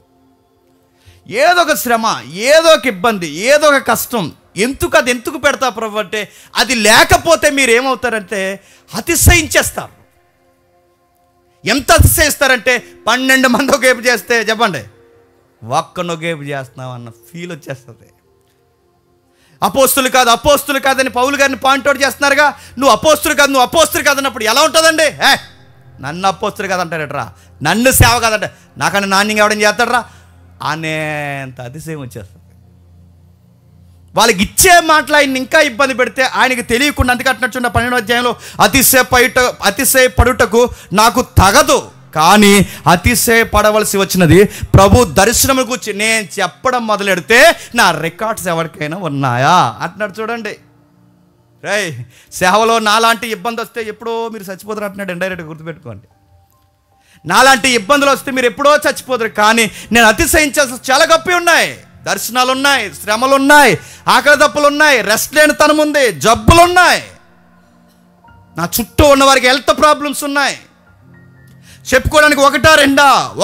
ఏదో ఒక శ్రమ, ఏదో ఒక ఇబ్బంది, ఏదో ఒక కష్టం. ఎందుకు పెడతా ప్రభు అంటే, అది లేకపోతే మీరు ఏమవుతారంటే అతిశయించేస్తారు. ఎంత అతిశయిస్తారంటే 12 మంది ఒక వైపు చేస్తే చెప్పండి, ఒక్కనొక వైపు చేస్తున్నావు అన్న ఫీల్ వచ్చేస్తుంది. అపోస్తులు కాదని పౌలు గారిని పాయింట్అవుట్ చేస్తున్నారుగా, నువ్వు అపోస్తులు కాదు అన్నప్పుడు ఎలా ఉంటుందండి? నన్ను అపోస్తులు కాదంటాడట్రా, నన్ను సేవ కాదంట, నాకన్నా నాణ్యంగా ఎవడని చేస్తాడరా అనేంత అతిశయం వచ్చేస్తుంది. వాళ్ళకి ఇచ్చే మాటలు ఆయన ఇంకా ఇబ్బంది పెడితే ఆయనకి తెలియకుండా, అందుకే అంటున్నట్టు 12వ అధ్యాయంలో అతిశయపడుటకు నాకు తగదు, కానీ అతిశయపడవలసి వచ్చినది ప్రభు దర్శనము గురించి నేను చెప్పడం మొదలెడితే నా రికార్డ్స్ ఎవరికైనా ఉన్నాయా అంటున్నాడు. చూడండి, రేయ్ సేవలో నాలాంటి ఇబ్బంది వస్తే ఎప్పుడో మీరు చచ్చిపోతారు అంటున్నాడు. ఇండైరెక్ట్గా గుర్తుపెట్టుకోండి, నాలాంటి ఇబ్బందులు వస్తే మీరు ఎప్పుడో చచ్చిపోతారు, కానీ నేను అతిశయించాల్సిన చాలా గొప్పవి ఉన్నాయి. దర్శనాలు ఉన్నాయి, శ్రమలు ఉన్నాయి, ఆకలి దప్పులు ఉన్నాయి, రెస్ట్ లేని తనం ఉంది, జబ్బులు ఉన్నాయి, నా చుట్టూ ఉన్న వారికి హెల్త్ ప్రాబ్లమ్స్ ఉన్నాయి. చెప్పుకోవడానికి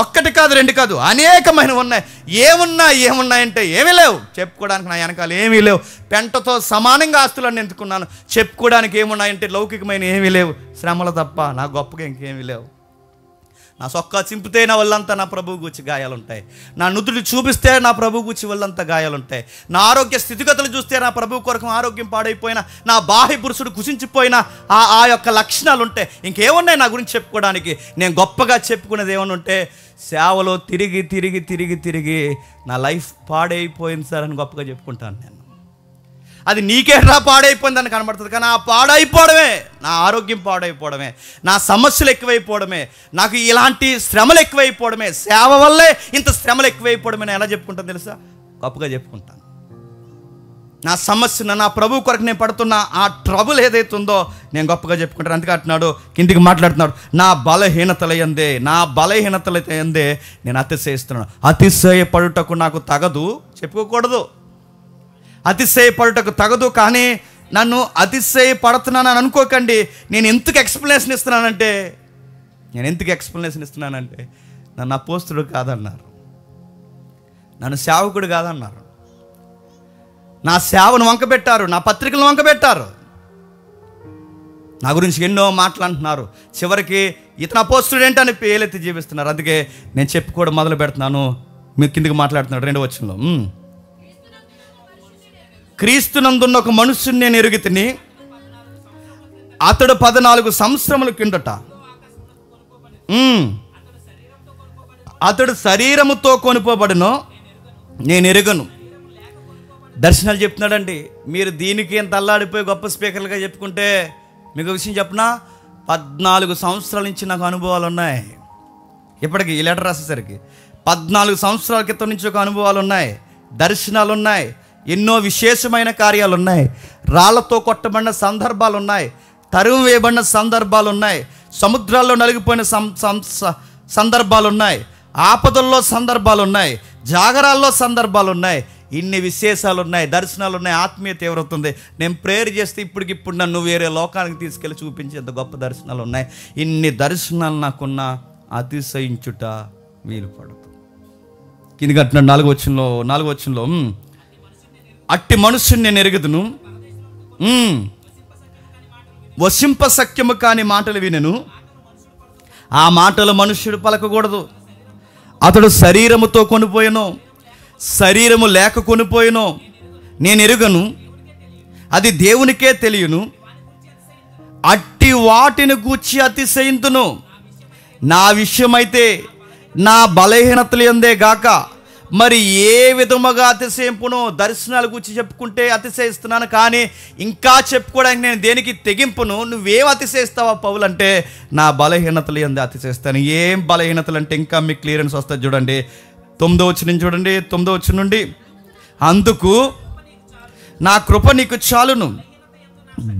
ఒక్కటి కాదు రెండు కాదు, అనేకమైనవి ఉన్నాయి. ఏమున్నాయంటే ఏమీ లేవు, చెప్పుకోవడానికి నా వెనకాల ఏమీ లేవు. పెంటతో సమానంగా ఆస్తులన్నీ ఎందుకున్నాను. చెప్పుకోవడానికి ఏమున్నాయంటే లౌకికమైన ఏమీ లేవు, శ్రమలు తప్ప నా గొప్పగా ఇంకేమీ లేవు. నా సొక్కా చింపితే నా వల్లంతా నా ప్రభువు గూర్చి గాయాలుంటాయి, నా నుదుటి చూపిస్తే నా ప్రభువు గూర్చి వల్లంతా గాయాలుంటాయి, నా ఆరోగ్య స్థితిగతులు చూస్తే నా ప్రభువు కొరకు ఆరోగ్యం పాడైపోయినా, నా బాహ్య పురుషుడు కుసించిపోయినా ఆ యొక్క లక్షణాలు ఉంటాయి. ఇంకేమున్నాయి నా గురించి చెప్పుకోవడానికి? నేను గొప్పగా చెప్పుకునేది ఏమన్నా ఉంటే, సేవలో తిరిగి నా లైఫ్ పాడైపోయింది సార్ అని గొప్పగా చెప్పుకుంటాను నేను. అది నీకేట్రా పాడైపోయిందని కనబడుతుంది. కానీ ఆ పాడైపోవడమే, నా ఆరోగ్యం పాడైపోవడమే, నా సమస్యలు ఎక్కువైపోవడమే, నాకు ఇలాంటి శ్రమలు ఎక్కువైపోవడమే, సేవ వల్లే ఇంత శ్రమలు ఎక్కువైపోవడమే ఎలా చెప్పుకుంటాను తెలుసా? గొప్పగా చెప్పుకుంటాను. నా సమస్యను, నా ప్రభు కొరకు నేను పడుతున్న ఆ ట్రబుల్ ఏదైతే ఉందో నేను గొప్పగా చెప్పుకుంటాను. అందుకే అంటున్నాడు, కిందికి మాట్లాడుతున్నాడు, నా బలహీనతల యందే నేను అతిశయిస్తున్నాను. అతిశయపడుటకు నాకు తగదు చెప్పుకోకూడదు, అతిశయపడుటకు తగదు. కానీ నన్ను అతిశయపడుతున్నాను అని అనుకోకండి. నేను ఎందుకు ఎక్స్ప్లెనేషన్ ఇస్తున్నానంటే నన్ను అపోస్తుడు కాదన్నారు, నన్ను సేవకుడు కాదన్నారు, నా సేవను వంకబెట్టారు, నా పత్రికలను వంకబెట్టారు, నా గురించి ఎన్నో మాటలు అంటున్నారు. చివరికి ఇతను అపోస్తుడు ఏంటని పేలెత్తి జీవిస్తున్నారు. అందుకే నేను చెప్పుకోవడం మొదలు పెడుతున్నాను. మీరు కిందికి మాట్లాడుతున్నాడు 2వ వచనంలో, క్రీస్తునందున్న ఒక మనుష్యుని నేను ఎరుగుతిని, అతడు 14 సంవత్సరముల కిందట అతడు శరీరముతో కొనుపోబడును నేను ఎరుగను. దర్శనాలు చెప్తున్నాడండి. మీరు దీనికి ఎంత అల్లాడిపోయి గొప్ప స్పీకర్లుగా చెప్పుకుంటే మీకు విషయం చెప్పనా, 14 సంవత్సరాల నుంచి నాకు అనుభవాలు ఉన్నాయి. ఇప్పటికి ఈ లెటర్ రాసేసరికి 14 సంవత్సరాల క్రితం నుంచి ఒక అనుభవాలు ఉన్నాయి, దర్శనాలు ఉన్నాయి, ఎన్నో విశేషమైన కార్యాలు ఉన్నాయి, రాళ్లతో కొట్టబడిన సందర్భాలు ఉన్నాయి, తరువు వేయబడిన సందర్భాలు ఉన్నాయి, సముద్రాల్లో నలిగిపోయిన సందర్భాలు ఉన్నాయి, ఆపదల్లో సందర్భాలు ఉన్నాయి, జాగరాల్లో సందర్భాలు ఉన్నాయి. ఇన్ని విశేషాలు ఉన్నాయి, దర్శనాలు ఉన్నాయి, ఆత్మీయ తీవ్రత ఉంది. నేను ప్రేయర్ చేస్తే ఇప్పటికిప్పుడు నన్ను వేరే లోకానికి తీసుకెళ్ళి చూపించేంత గొప్ప దర్శనాలు ఉన్నాయి. ఇన్ని దర్శనాలు నాకున్న అతిశయించుట వీలు పడదు. కిందికి అంటున్నాడు 4వ వచనంలో, అట్టి మనుషుని నేను ఎరుగుదును, వశింప సఖ్యము కాని మాటలు వినెను, ఆ మాటలు మనుష్యుడు పలకకూడదు. అతడు శరీరముతో కొనిపోయెను, శరీరము లేక కొనిపోయెను నేను ఎరుగను, అది దేవునికే తెలియను. అట్టి వాటిని గూర్చి అతిశయింతును, నా విషయమైతే నా బలహీనతలు యందే గాక మరి ఏ విధముగా అతిశయింపును. దర్శనాలు గురించి చెప్పుకుంటే అతిశయిస్తున్నాను, కానీ ఇంకా చెప్పుకోవడానికి నేను దేనికి తెగింపును. నువ్వేం అతిశయిస్తావా పౌలు అంటే, నా బలహీనతలు యందే అతిశయిస్తాను. ఏం బలహీనతలు అంటే ఇంకా మీకు క్లియరెన్స్ వస్తుంది చూడండి. 9వ వచనం చూడండి, 9వ వచనం నుండి, అందుకు నా కృప నీకు చాలును,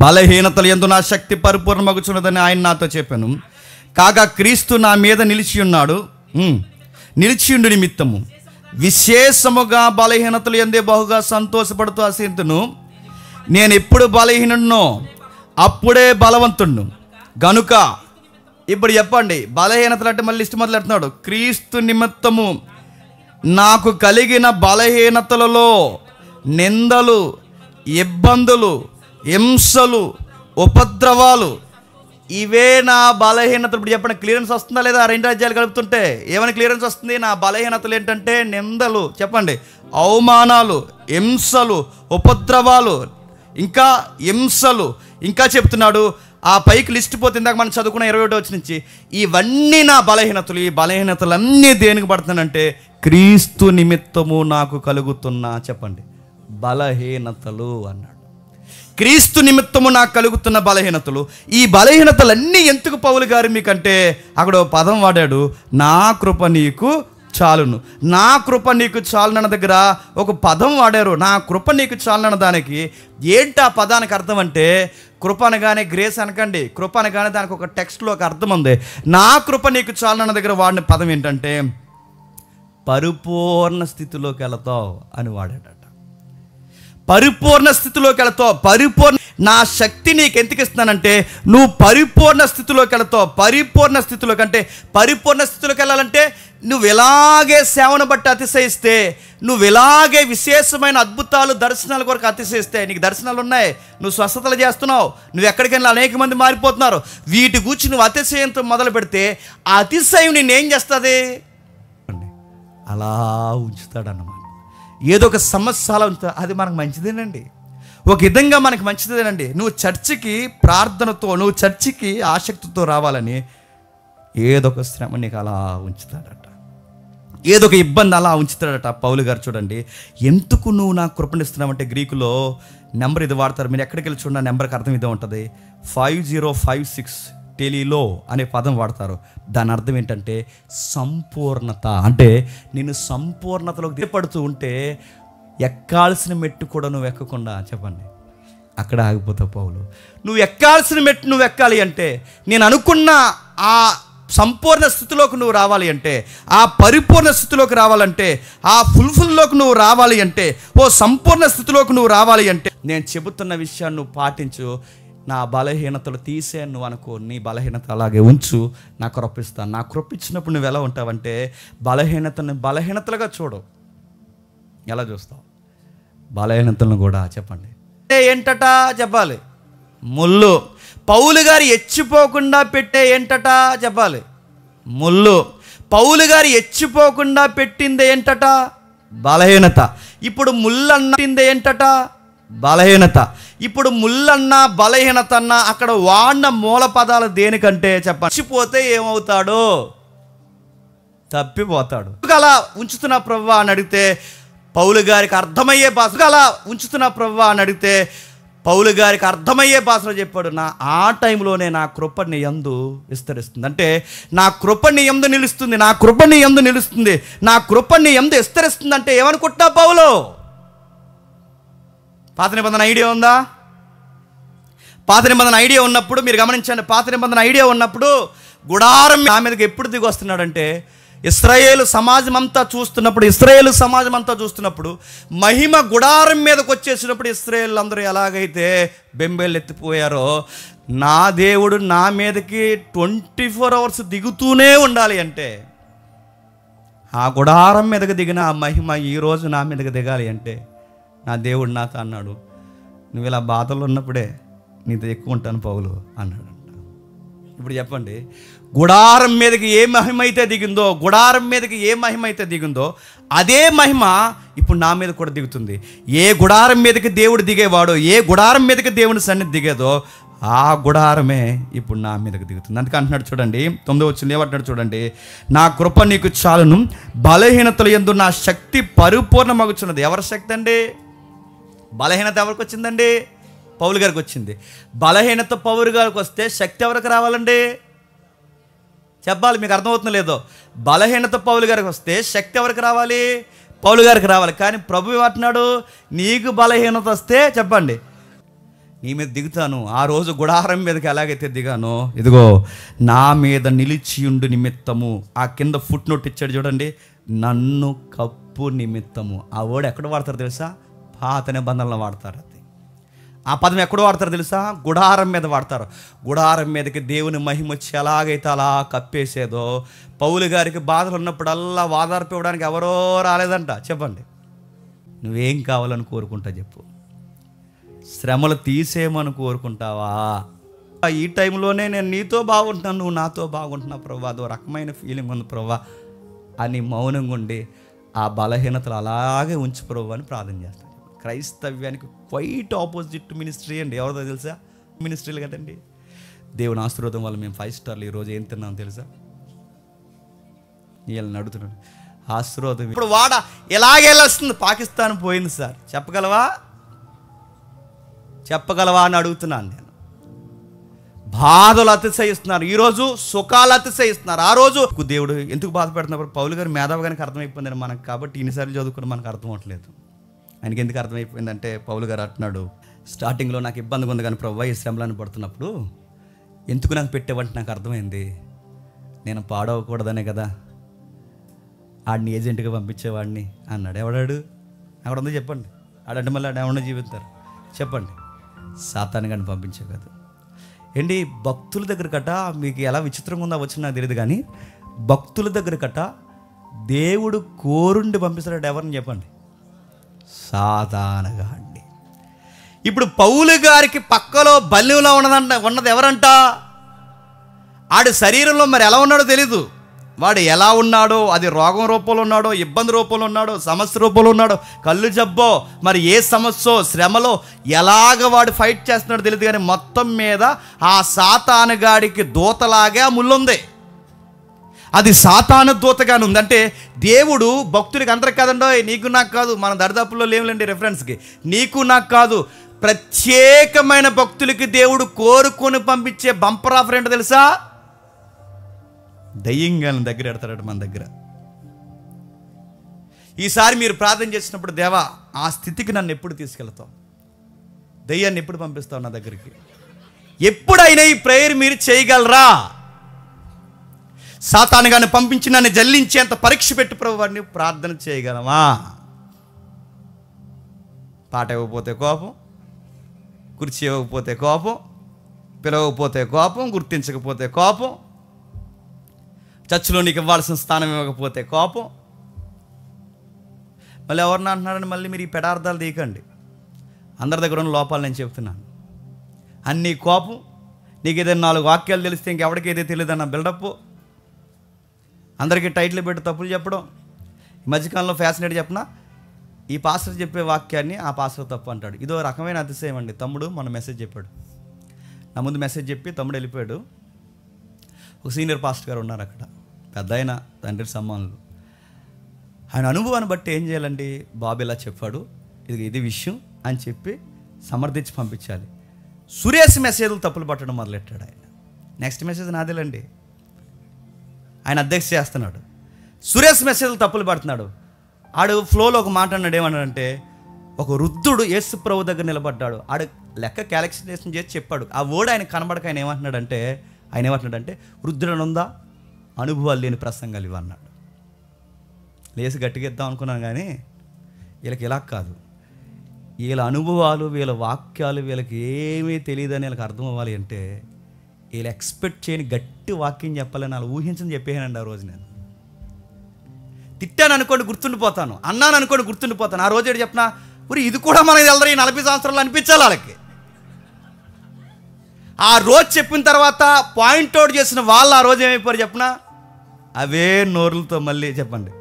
బలహీనతలు యందు నా శక్తి పరిపూర్ణమగుచున్నదని ఆయన నాతో చెప్పాను. కాగా క్రీస్తు నా మీద నిలిచియుండు నిమిత్తము విశేషముగా బలహీనతలు యందే బహుగా సంతోషపడుతూ అసింతును. నేను ఎప్పుడు బలహీనున్నో అప్పుడే బలవంతుణ్ణు గనుక. ఇప్పుడు చెప్పండి, బలహీనతలు అంటే మళ్ళీ లిస్ట్ మొదలెడుతున్నాడు. క్రీస్తు నిమిత్తము నాకు కలిగిన బలహీనతలలో నిందలు, ఇబ్బందులు, హింసలు, ఉపద్రవాలు, ఇవే నా బలహీనతలు. ఇప్పుడు చెప్పండి, క్లియరెన్స్ వస్తుందా లేదా? 2 అధ్యాయాలు కలుపుతుంటే ఏమైనా క్లియరెన్స్ వస్తుంది? నా బలహీనతలు ఏంటంటే నిందలు, చెప్పండి, అవమానాలు, హింసలు, ఉపద్రవాలు, ఇంకా హింసలు. ఇంకా చెప్తున్నాడు, ఆ పైకి లిస్ట్ పోతే ఇందాక మనం చదువుకున్న 21వ వచనం నుంచి, ఇవన్నీ నా బలహీనతలు. ఈ బలహీనతలన్నీ దేనికి పడుతున్నానంటే క్రీస్తు నిమిత్తము నాకు కలుగుతున్నా, చెప్పండి, బలహీనతలు అన్నాడు. క్రీస్తు నిమిత్తము నాకు కలుగుతున్న బలహీనతలు. ఈ బలహీనతలన్నీ ఎందుకు పౌలు గారు మీకంటే అక్కడ పదం వాడాడు, నా కృప నీకు చాలును. నా కృప నీకు చాలునన్న దగ్గర ఒక పదం వాడారు, నా కృప నీకు చాలునన్న దానికి. ఏంటి ఆ పదానికి అర్థం అంటే, కృప అనగానే గ్రేస్ అనకండి, కృప అనగానే దానికి ఒక టెక్స్ట్లో ఒక అర్థం ఉంది. నా కృప నీకు చాలునన్న దగ్గర వాడిన పదం ఏంటంటే పరిపూర్ణ స్థితిలోకి వెళతావు అని వాడాడట. పరిపూర్ణ స్థితిలోకి వెళతావు. నా శక్తి నీకు ఎందుకు ఇస్తున్నానంటే నువ్వు పరిపూర్ణ స్థితిలోకి వెళతావు. పరిపూర్ణ స్థితిలోకి అంటే, పరిపూర్ణ స్థితిలోకి వెళ్ళాలంటే నువ్వు ఎలాగే సేవను బట్టి అతిశయిస్తే, నువ్వు ఎలాగే విశేషమైన అద్భుతాలు, దర్శనాల కొరకు అతిశయిస్తే, నీకు దర్శనాలు ఉన్నాయి, నువ్వు స్వస్థతలు చేస్తున్నావు, నువ్వు ఎక్కడికైనా అనేక మంది మారిపోతున్నారు, వీటి గురించి నువ్వు అతిశయంతో మొదలు పెడితే ఆ అతిశయం నేనేం చేస్తుంది? అలా ఉంచుతాడన్నమాట. ఏదో ఒక సమస్య అలా ఉంచుతా, అది మనకు మంచిదేనండి, ఒక విధంగా మనకు మంచిదేనండి. నువ్వు చర్చికి ప్రార్థనతో, నువ్వు చర్చికి ఆసక్తితో రావాలని ఏదో ఒక శ్రమ నీకు అలా ఉంచుతాడట. ఏదో ఒక ఇబ్బంది అలా ఉంచుతాడట పౌలు గారు. చూడండి, ఎందుకు నువ్వు నాకు కృపణిస్తున్నావంటే గ్రీకులో నెంబర్ ఇది వాడతారు. మీరు ఎక్కడికి వెళ్ళి చూడండి, నెంబర్కి అర్థం ఇదే ఉంటుంది. 5056 టెలిలో అనే పదం వాడతారు. దాని అర్థం ఏంటంటే సంపూర్ణత. అంటే నేను సంపూర్ణతలోకి పడుతూ ఉంటే ఎక్కాల్సిన మెట్టు కూడా నువ్వు ఎక్కకుండా, చెప్పండి, అక్కడ ఆగిపోతావు పౌలు. నువ్వు ఎక్కాల్సిన మెట్టు నువ్వు ఎక్కాలి అంటే, నేను అనుకున్న ఆ సంపూర్ణ స్థితిలోకి నువ్వు రావాలి అంటే, ఆ పరిపూర్ణ స్థితిలోకి రావాలంటే, ఆ ఫుల్ఫిల్లోకి నువ్వు రావాలి అంటే, ఓ సంపూర్ణ స్థితిలోకి నువ్వు రావాలి అంటే, నేను చెబుతున్న విషయాన్ని నువ్వు పాటించు. నా బలహీనతలు తీసే నువ్వు అనుకో, నీ బలహీనత అలాగే ఉంచు, నా కృపిస్తాను. నా కృపించినప్పుడు నువ్వు ఎలా ఉంటావంటే బలహీనతని బలహీనతలుగా చూడు. ఎలా చూస్తావు? బలహీనతలను కూడా, చెప్పండి, ఏంటట చెప్పాలి, ముళ్ళు. పౌలు గారు ఎచ్చిపోకుండా పెట్టే ఏంటట చెప్పాలి, ముళ్ళు. పౌలు గారు ఎచ్చిపోకుండా పెట్టింది ఏంటట, బలహీనత. ఇప్పుడు ముళ్ళన్నది ఏంటట, బలహీనత. ఇప్పుడు ముళ్ళన్నా బలహీనత అన్నా అక్కడ వాడిన మూల పదాలు దేనికంటే చెప్పండి, చచ్చిపోతే ఏమవుతాడో, తప్పిపోతాడు. అలా ఉంచుతున్నా ప్రభువా అని అడిగితే పౌలు గారికి అర్థమయ్యే భాష, అలా ఉంచుతున్నా ప్రభువా అని అడిగితే పౌలు గారికి అర్థమయ్యే భాషలో చెప్పాడు, ఆ టైంలోనే నా కృప నీ యందు విస్తరిస్తుంది. అంటే నా కృప నీ యందు నిలుస్తుంది, నా కృప నీ యందు నిలుస్తుంది, నా కృప నీ యందు విస్తరిస్తుంది. అంటే ఏమనుకుంటున్నా పౌలు? పాత నిబంధన ఐడియా ఉందా? పాత నిబంధన ఐడియా ఉన్నప్పుడు మీరు గమనించండి, పాత నిబంధన ఐడియా ఉన్నప్పుడు గుడారం నా మీదకి ఎప్పుడు దిగి వస్తున్నాడంటే, ఇశ్రాయేలు సమాజం అంతా చూస్తున్నప్పుడు మహిమ గుడారం మీదకి వచ్చేసినప్పుడు ఇశ్రాయేలు అందరూ ఎలాగైతే బెంబేలు ఎత్తిపోయారో, నా దేవుడు నా మీదకి 24 hours దిగుతూనే ఉండాలి అంటే, ఆ గుడారం మీదకి దిగిన ఆ మహిమ ఈరోజు నా మీదకి దిగాలి అంటే, నా దేవుడు నాతో అన్నాడు, నువ్వు ఇలా బాధలు ఉన్నప్పుడే నీతో ఎక్కువ ఉంటాను పౌలు అన్నాడు. ఇప్పుడు చెప్పండి, గుడారం మీదకి ఏ మహిమ అయితే దిగిందో, గుడారం మీదకి ఏ మహిమ అయితే దిగిందో అదే మహిమ ఇప్పుడు నా మీద కూడా దిగుతుంది. ఏ గుడారం మీదకి దేవుడు దిగేవాడో, ఏ గుడారం మీదకి దేవుని సన్నిధి దిగేదో ఆ గుడారమే ఇప్పుడు నా మీదకి దిగుతుంది. అందుకే అంటున్నాడు చూడండి, 9వ వచనం ఏమంటున్నాడు చూడండి, నా కృప నీకు చాలును, బలహీనతల యందు నా శక్తి పరిపూర్ణమగుచున్నది. ఎవరి శక్తి అండి? బలహీనత ఎవరికి వచ్చిందండి? పౌలు గారికి వచ్చింది. బలహీనత పౌలు గారికి వస్తే శక్తి ఎవరికి రావాలండి? చెప్పాలి, మీకు అర్థమవుతుందో లేదో. బలహీనత పౌలు గారికి వస్తే శక్తి ఎవరికి రావాలి? పౌలు గారికి రావాలి. కానీ ప్రభు ఏమంటున్నాడు, నీకు బలహీనత వస్తే చెప్పండి, నీ మీద దిగుతాను. ఆ రోజు గుడారం మీదకి ఎలాగైతే దిగానో, ఇదిగో నా మీద నిలిచియుండు నిమిత్తము, ఆ కింద ఫుట్ నోట్ ఇచ్చాడు చూడండి, నన్ను కప్పు నిమిత్తము. ఆ వర్డ్ ఎక్కడ వాడతారు తెలుసా? పాత నిబంధనలో వాడతారు. అది ఆ పదం ఎక్కడ వాడతారు తెలుసా? గుడారం మీద వాడతారు. గుడారం మీదకి దేవుని మహిమ వచ్చి ఎలాగైతే అలా కప్పేసేదో, పౌలు గారికి బాధలు ఉన్నప్పుడల్లా వాదార్పు ఇవ్వడానికి ఎవరో రాలేదంట. చెప్పండి, నువ్వేం కావాలని కోరుకుంటా చెప్పు? శ్రమలు తీసేయమని కోరుకుంటావా? ఈ టైంలోనే నేను నీతో బాగుంటున్నాను, నువ్వు నాతో బాగుంటున్నావు ప్రభా, అదో రకమైన ఫీలింగ్ ఉంది ప్రభా అని మౌనంగా ఉండి ఆ బలహీనతలు అలాగే ఉంచు ప్రభు అని ప్రార్థన చేస్తాను. క్రైస్తవ్యానికి క్వైట్ ఆపోజిట్ మినిస్ట్రీ అండి. ఎవరిదో తెలుసా? మినిస్ట్రీలు కదండి. దేవుని ఆశీర్వాదం వల్ల మేము 5 స్టార్లు ఈరోజు ఏం తిన్నాం తెలుసా? వీళ్ళని అడుగుతున్నాడు ఆశీర్వాదం. ఇప్పుడు వాడ ఎలాగెళ్ళొస్తుంది? పాకిస్తాన్ పోయింది సార్, చెప్పగలవా అని అడుగుతున్నాను నేను. బాధలు అతిశయిస్తున్నారు, ఈరోజు సుఖాలు అతిశయిస్తున్నారు. ఆ రోజు దేవుడు ఎందుకు బాధపెడుతున్నప్పుడు పౌలు గారు మేధావిగానికి అర్థమైపోయిందని మనకు, కాబట్టి ఇన్నిసార్లు చదువుకుని మనకు అర్థం అవ్వట్లేదు. ఆయనకి ఎందుకు అర్థమైపోయిందంటే, పౌలు గారు అంటున్నాడు, స్టార్టింగ్లో నాకు ఇబ్బందిగా ఉంది కానీ ప్రభువా ఈ శ్రమలను పడుతున్నప్పుడు ఎందుకు నాకు పెట్టేవంటే నాకు అర్థమైంది, నేను పాడవకూడదనే కదా ఆడిని ఏజెంట్గా పంపించేవాడిని అన్నాడు. ఎవడాడు? అక్కడ ఉంది చెప్పండి. ఆడంటే మళ్ళీ ఆడేమన్నా జీవిస్తారు చెప్పండి? సాతాను గారిని పంపించే కాదు ఏంటి. భక్తుల దగ్గర కట, మీకు ఎలా విచిత్రంగా ఉందో వచ్చి నాకు తెలియదు కానీ, భక్తుల దగ్గర కట దేవుడు కోరుండి పంపిస్తాడు. ఎవరిని చెప్పండి? సాతానుగా అండి. ఇప్పుడు పౌలు గారికి పక్కలో బల్యంలో ఉన్నది ఎవరంట? ఆడి శరీరంలో మరి ఎలా ఉన్నాడో తెలీదు. వాడు ఎలా ఉన్నాడో, అది రోగం రూపంలో ఉన్నాడో, ఇబ్బంది రూపంలో ఉన్నాడో, సమస్య రూపంలో ఉన్నాడో, కళ్ళు జబ్బో, మరి ఏ సమస్యో, శ్రమలో ఎలాగ వాడు ఫైట్ చేస్తున్నాడో తెలియదు. కానీ మొత్తం మీద ఆ సాతానుగాడికి దూతలాగే ఆ ముళ్ళుంది. అది సాతాను దూతగానే ఉంది. అంటే దేవుడు భక్తుడికి అందరికి కాదండో, నీకు నాకు కాదు, మన దరిదాపుల్లో లేవులేండి రెఫరెన్స్కి, నీకు నాకు కాదు, ప్రత్యేకమైన భక్తులకి దేవుడు కోరుకొని పంపించే బంపర్ ఆఫర్ ఏంటో తెలుసా? దయ్యంగాని దగ్గర ఎడతాడు మన దగ్గర. ఈసారి మీరు ప్రార్థన చేసినప్పుడు, దేవా ఆ స్థితికి నన్ను ఎప్పుడు తీసుకెళ్తావు, దయ్యాన్ని ఎప్పుడు పంపిస్తావు నా దగ్గరికి, ఎప్పుడైనా ఈ ప్రేయర్ మీరు చేయగలరా? సాతాను గాని పంపించి నన్ను జల్లించేంత పరీక్ష పెట్టి ప్రభు వారిని ప్రార్థన చేయగలమా? పాట ఇవ్వకపోతే కోపం, కుర్చీ ఇవ్వకపోతే కోపం, పిలవకపోతే కోపం, గుర్తించకపోతే కోపం, చర్చిలో నీకు ఇవ్వాల్సిన స్థానం ఇవ్వకపోతే కోపం. మళ్ళీ ఎవరిని అంటున్నారని మళ్ళీ మీరు ఈ పెడార్థాలు తీయకండి. అందరి దగ్గర ఉన్న లోపాలు నేను చెప్తున్నాను. అన్నీ కోపం. నీకు ఏదైనా 4 వాక్యాలు తెలిస్తే ఇంకెవరికి ఏదో తెలియదు అన్న బిల్డప్, అందరికీ టైటిల్ పెట్టి తప్పులు చెప్పడం. ఈ మధ్యకాలంలో ఫ్యాసినేట్ చెప్పిన, ఈ పాస్టర్ చెప్పే వాక్యాన్ని ఆ పాస్టర్ తప్పు అంటాడు. ఇదో రకమైన అతిశయం అండి. తమ్ముడు మన మెసేజ్ చెప్పాడు, నా ముందు మెసేజ్ చెప్పి తమ్ముడు వెళ్ళిపోయాడు. ఒక సీనియర్ పాస్టర్ గారు ఉన్నారు అక్కడ, పెద్ద ఆయన, తండ్రి సమ్మానులు. ఆయన అనుభవాన్ని బట్టి ఏం చేయాలండి, బాబు ఇలా చెప్పాడు, ఇది విషయం అని చెప్పి సమర్థించి పంపించాలి. సురేష్ మెసేజ్లు తప్పులు పట్టడం మొదలెట్టాడు ఆయన. నెక్స్ట్ మెసేజ్ నాదేలండి, ఆయన అధ్యక్ష చేస్తున్నాడు. సురేష్ మెసేజ్లు తప్పులు పడుతున్నాడు. ఆడు ఫ్లోలో ఒక మాట అన్నాడు, ఏమన్నాడంటే, ఒక వృద్ధుడు యేసు ప్రభు దగ్గర నిలబడ్డాడు. ఆడు లెక్క క్యాలిక్యులేషన్ చేసి చెప్పాడు. ఆ వర్డ్ ఆయన కనబడక ఆయన ఏమంటున్నాడంటే వృద్ధుడు ఉందా, అనుభవాలు లేని ప్రసంగాలు ఇవన్నాడు. లేసి గట్టిగా ఇద్దాం అనుకున్నాను, కానీ వీళ్ళకి ఇలా కాదు, వీళ్ళ అనుభవాలు, వీళ్ళ వాక్యాలు వీళ్ళకి ఏమీ తెలియదని వీళ్ళకి అర్థం అవ్వాలి అంటే వీళ్ళు ఎక్స్పెక్ట్ చేయని గట్టి వాక్యం చెప్పాలని వాళ్ళు ఊహించని చెప్పేనండి. ఆ రోజు నేను తిట్టాను అనుకోండి గుర్తుండిపోతాను, అన్నాను అనుకోండి గుర్తుండిపోతాను. ఆ రోజు ఏంటి చెప్పినా, ఊరి ఇది కూడా మనకి తెలదరు, ఈ 40 సంవత్సరాలు అనిపించాలి వాళ్ళకి. ఆ రోజు చెప్పిన తర్వాత పాయింట్అవుట్ చేసిన వాళ్ళు ఆ రోజు ఏమైపోయారు చెప్పినా, అవే నోరులతో మళ్ళీ చెప్పండి.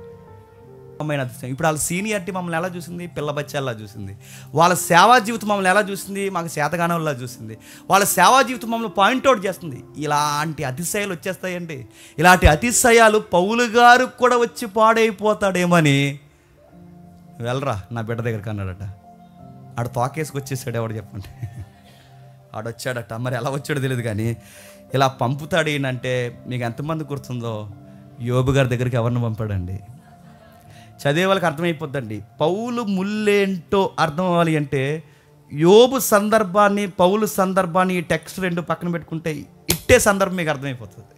ఇప్పుడు వాళ్ళ సీనియారిటీ మమ్మల్ని ఎలా చూసింది, పిల్ల బచ్చాల్లా చూసింది. వాళ్ళ సేవా జీవితం మమ్మల్ని ఎలా చూసింది, మాకు శాతగానంలా చూసింది. వాళ్ళ సేవా జీవితం మమ్మల్ని పాయింట్అవుట్ చేస్తుంది. ఇలాంటి అతిశయాలు వచ్చేస్తాయండి. ఇలాంటి అతిశయాలు పౌలు గారు కూడా వచ్చి పాడైపోతాడేమని, వెళ్ళరా నా బిడ్డ దగ్గరికి అన్నాడట. ఆడ తోకేసుకు వచ్చేసాడు, ఎవడు చెప్పండి, ఆడొచ్చాడట. మరి ఎలా వచ్చాడో తెలియదు, కానీ ఇలా పంపుతాడు ఏంటంటే, మీకు ఎంతమంది గుర్తుందో, యోబు గారి దగ్గరికి ఎవరిని పంపాడండి? చదివే వాళ్ళకి అర్థమైపోద్దండి. పౌలు ముల్లేంటో అర్థం అవ్వాలి అంటే యోబు సందర్భాన్ని, పౌలు సందర్భాన్ని, ఈ టెక్స్ట్ 2 పక్కన పెట్టుకుంటే ఇట్టే సందర్భం మీకు అర్థమైపోతుంది.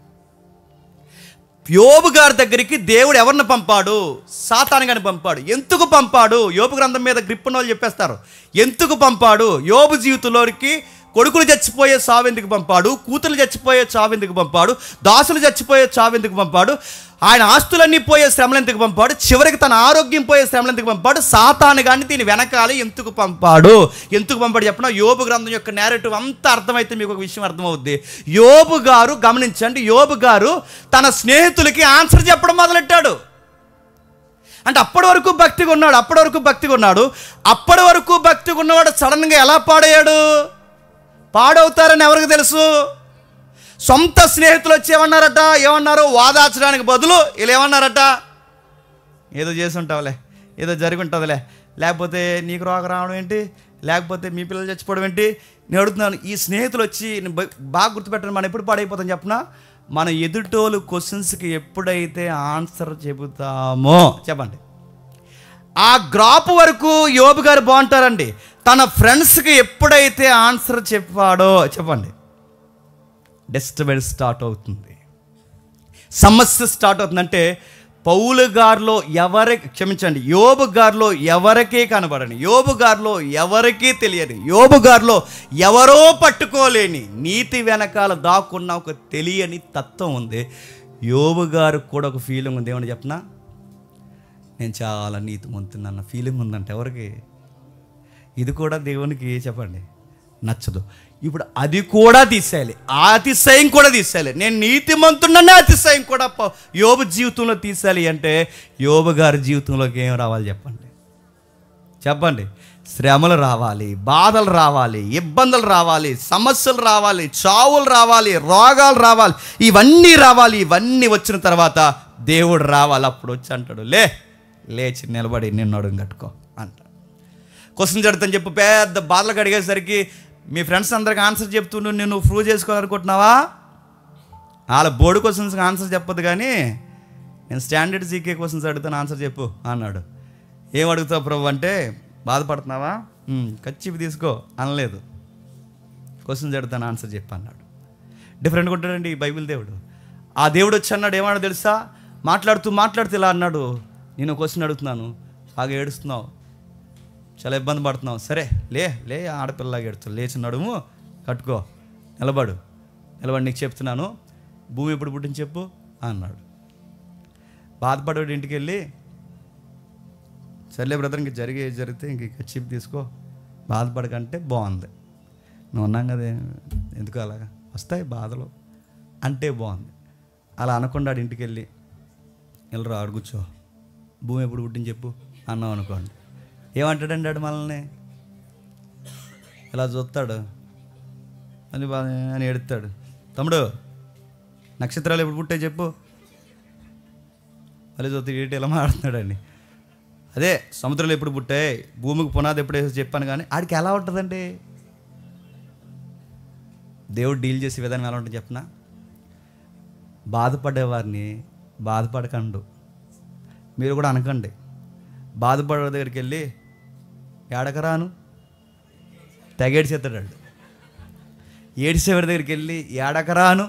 యోబు గారి దగ్గరికి దేవుడు ఎవరిని పంపాడు? సాతాను గారిని పంపాడు. ఎందుకు పంపాడు? యోబు గ్రంథం మీద గ్రిప్ ఉన్న వాళ్ళు చెప్పేస్తారు. ఎందుకు పంపాడు? యోబు జీవితంలోకి కొడుకులు చచ్చిపోయే చావెందుకు పంపాడు, కూతురు చచ్చిపోయే చావెందుకు పంపాడు, దాసులు చచ్చిపోయే చావెందుకు పంపాడు, ఆయన ఆస్తులన్నీ పోయే శ్రమలు ఎందుకు పంపాడు, చివరికి తన ఆరోగ్యం పోయే శ్రమలు ఎందుకు పంపాడు, సాతాను కానీ దీని వెనకాల ఎందుకు పంపాడు చెప్పిన యోబు గ్రంథం యొక్క నేరేటివ్ అంతా అర్థమైతే మీకు ఒక విషయం అర్థమవుద్ది. యోబు గారు గమనించండి, యోబు గారు తన స్నేహితులకి ఆన్సర్ చెప్పడం మొదలెట్టాడు. అంటే అప్పటి వరకు భక్తిగా ఉన్నాడు, అప్పటి వరకు భక్తిగా ఉన్నవాడు సడన్గా ఎలా పాడయ్యాడు? పాడవుతారని ఎవరికి తెలుసు? సొంత స్నేహితులు వచ్చి ఏమన్నారు? వాదాచడానికి బదులు వీళ్ళు ఏమన్నారట, ఏదో చేసి ఉంటావులే, ఏదో జరిగి ఉంటుందిలే, లేకపోతే నీకు రోగం రావడం ఏంటి, లేకపోతే మీ పిల్లలు చచ్చిపోవడం ఏంటి. నేను అడుగుతున్నాను, ఈ స్నేహితులు వచ్చి బాగా గుర్తుపెట్టండి, మనం ఎప్పుడు పాడైపోతాం చెప్పనా? మన ఎదుటోళ్ళు క్వశ్చన్స్కి ఎప్పుడైతే ఆన్సర్ చెబుతామో, చెప్పండి, ఆ గ్రాప్ వరకు యోబు గారు బాగుంటారండి. తన ఫ్రెండ్స్కి ఎప్పుడైతే ఆన్సర్ చెప్పాడో, చెప్పండి, డిస్టర్బెన్స్ స్టార్ట్ అవుతుంది, సమస్య స్టార్ట్ అవుతుందంటే పౌలు గారిలో యోబు గారిలో ఎవరికీ కనబడని, యోబు గారిలో ఎవరికీ తెలియని, యోబు గారిలో ఎవరో పట్టుకోలేని నీతి వెనకాల దాక్కున్న ఒక తెలియని తత్వం ఉంది. యోబు గారు కూడా ఒక ఫీలింగ్ ఉంది. ఏమని చెప్పనా, నేను చాలా నీతిమంతున్న ఫీలింగ్ ఉందంటే ఎవరికి? ఇది కూడా దేవునికి చెప్పండి నచ్చదు. ఇప్పుడు అది కూడా తీసేయాలి, ఆ అతిశయం కూడా తీసేయాలి. నేను నీతిమంతున్ననే అతిశయం కూడా యోబు జీవితంలో తీసేయాలి అంటే యోబు గారి జీవితంలోకి ఏం రావాలి చెప్పండి? చెప్పండి. శ్రమలు రావాలి, బాధలు రావాలి, ఇబ్బందులు రావాలి, సమస్యలు రావాలి, చావులు రావాలి, రోగాలు రావాలి, ఇవన్నీ రావాలి. ఇవన్నీ వచ్చిన తర్వాత దేవుడు రావాలి. అప్పుడు వచ్చి అంటాడు, లేచి నిలబడి నిన్ను అడుగు కట్టుకో అంటాడు. క్వశ్చన్ అడుగుతాను చెప్పు. పెద్ద బాధలకు అడిగేసరికి మీ ఫ్రెండ్స్ అందరికి ఆన్సర్ చెప్తుండు, నేను ప్రూవ్ చేసుకోవాలనుకుంటున్నావా? వాళ్ళ బోర్డు క్వశ్చన్స్కి ఆన్సర్ చెప్పదు, కానీ నేను స్టాండర్డ్ జీకే క్వశ్చన్స్ అడుగుతాను, ఆన్సర్ చెప్పు అన్నాడు. ఏం అడుగుతావు ప్రభు అంటే, బాధపడుతున్నావా? కచ్చిపి తీసుకో అనలేదు. క్వశ్చన్స్ అడుగుతాను, ఆన్సర్ చెప్పు అన్నాడు. డిఫరెంట్గా ఉంటాడండి ఈ బైబిల్ దేవుడు. ఆ దేవుడు వచ్చి అన్నాడు, ఏమన్నాడు తెలుసా? మాట్లాడుతూ ఇలా అన్నాడు, నేను క్వశ్చన్ అడుగుతున్నాను, బాగా ఏడుస్తున్నావు, చాలా ఇబ్బంది పడుతున్నావు, సరే లే ఆడపిల్లలాగా ఏడుస్తావు, లేచి నడుము కట్టుకో, నిలబడి నీకు చెప్తున్నాను, భూమి ఎప్పుడు పుట్టింది చెప్పు అన్నాడు. బాధపడేవాడు ఇంటికి వెళ్ళి, సర్లే బ్రదర్ ఇంక జరిగితే ఇంక చిప్ తీసుకో, బాధపడకంటే బాగుంది, నువ్వు ఉన్నాం కదా, ఎందుకు అలాగా వస్తాయి బాధలు అంటే బాగుంది. అలా అనకుండా ఇంటికి వెళ్ళి, వెళ్ళరా ఆడు కూర్చో, భూమి ఎప్పుడు పుట్టింది చెప్పు అన్నాం అనుకోండి, ఏమంటాడండి ఆడు మనల్ని? ఇలా చూస్తాడు అని ఎడుతాడు, తమ్ముడు నక్షత్రాలు ఎప్పుడు పుట్టాయి చెప్పు, మళ్ళీ చూస్తే ఏంటి ఎలా మాట్లాడుతున్నాడండి. అదే సముద్రాలు ఎప్పుడు పుట్టాయి, భూమికి పునాది ఎప్పుడు వేసి చెప్పాను, కానీ ఆడికి ఎలా ఉంటుందండి? దేవుడు డీల్ చేసే విధానం ఎలా ఉంటుంది చెప్పనా? బాధపడేవారిని బాధపడకండు, మీరు కూడా అనకండి. బాధపడే దగ్గరికి వెళ్ళి ఏడకరాను తెగేడిచేస్తాడు. ఏడ్చేవారి దగ్గరికి వెళ్ళి ఏడకరాను,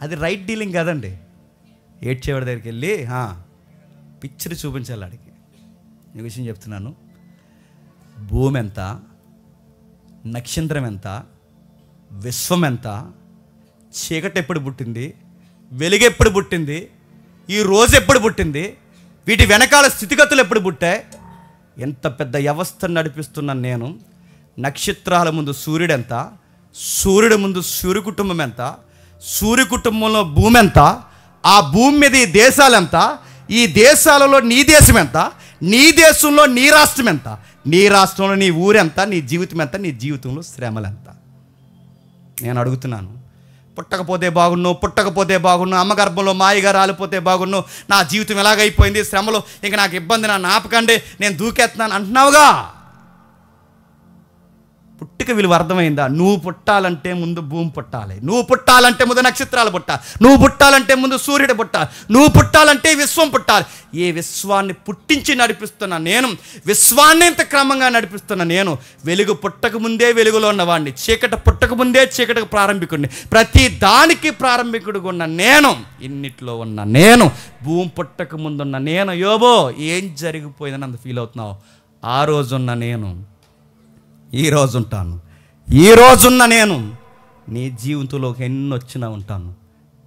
అది రైట్ డీలింగ్ కాదండి. ఏడ్చేవాడి దగ్గరికి వెళ్ళి పిక్చర్ చూపించాలి ఆడికి. ఈ విషయం చెప్తున్నాను, భూమి ఎంత, నక్షత్రం ఎంత, విశ్వం ఎంత, చీకటి ఎప్పుడు పుట్టింది, వెలుగు ఎప్పుడు పుట్టింది, ఈ రోజు ఎప్పుడు పుట్టింది, వీటి వెనకాల స్థితిగతులు ఎప్పుడు పుట్టాయి, ఎంత పెద్ద వ్యవస్థను నడిపిస్తున్నాను నేను. నక్షత్రాల ముందు సూర్యుడు ఎంత, సూర్యుడి ముందు సూర్య కుటుంబం ఎంత, సూర్య కుటుంబంలో భూమి ఎంత, ఆ భూమి మీద ఈ దేశాలు ఎంత, ఈ దేశాలలో నీ దేశం ఎంత, నీ దేశంలో నీ రాష్ట్రం ఎంత, నీ రాష్ట్రంలో నీ ఊరెంత, నీ జీవితం ఎంత, నీ జీవితంలో శ్రమలు ఎంత. నేను అడుగుతున్నాను, పుట్టకపోతే బాగున్నావు, అమ్మ గర్భంలో మాయిగా రాలిపోతే బాగున్నావు, నా జీవితం ఎలాగైపోయింది, శ్రమలో ఇంక నాకు ఇబ్బంది, నా నాపకండి, నేను దూకేస్తున్నాను అంటున్నావుగా. పుట్టిక విలువ అర్థమైందా? నువ్వు పుట్టాలంటే ముందు భూమి పుట్టాలి, నువ్వు పుట్టాలంటే ముందు నక్షత్రాలు పుట్టాలి, నువ్వు పుట్టాలంటే ముందు సూర్యుడు పుట్టాలి, నువ్వు పుట్టాలంటే విశ్వం పుట్టాలి. ఏ విశ్వాన్ని పుట్టించి నడిపిస్తున్నా నేను, విశ్వాన్ని ఇంత క్రమంగా నడిపిస్తున్నా నేను. వెలుగు పుట్టక ముందే వెలుగులో ఉన్నవాడిని, చీకటి పుట్టక ముందే చీకటికి ప్రారంభికుడిని, ప్రతి దానికి ప్రారంభికుడిగా ఉన్న నేను, ఇన్నిట్లో ఉన్న నేను, భూమి పుట్టక ముందున్న నేను. యోబో ఏం జరిగిపోయిందని అంత ఫీల్ అవుతున్నావు? ఆ రోజున్న నేను ఈ రోజు ఉంటాను, ఈ రోజున్న నేను నీ జీవితంలోకి ఎన్ని వచ్చినా ఉంటాను.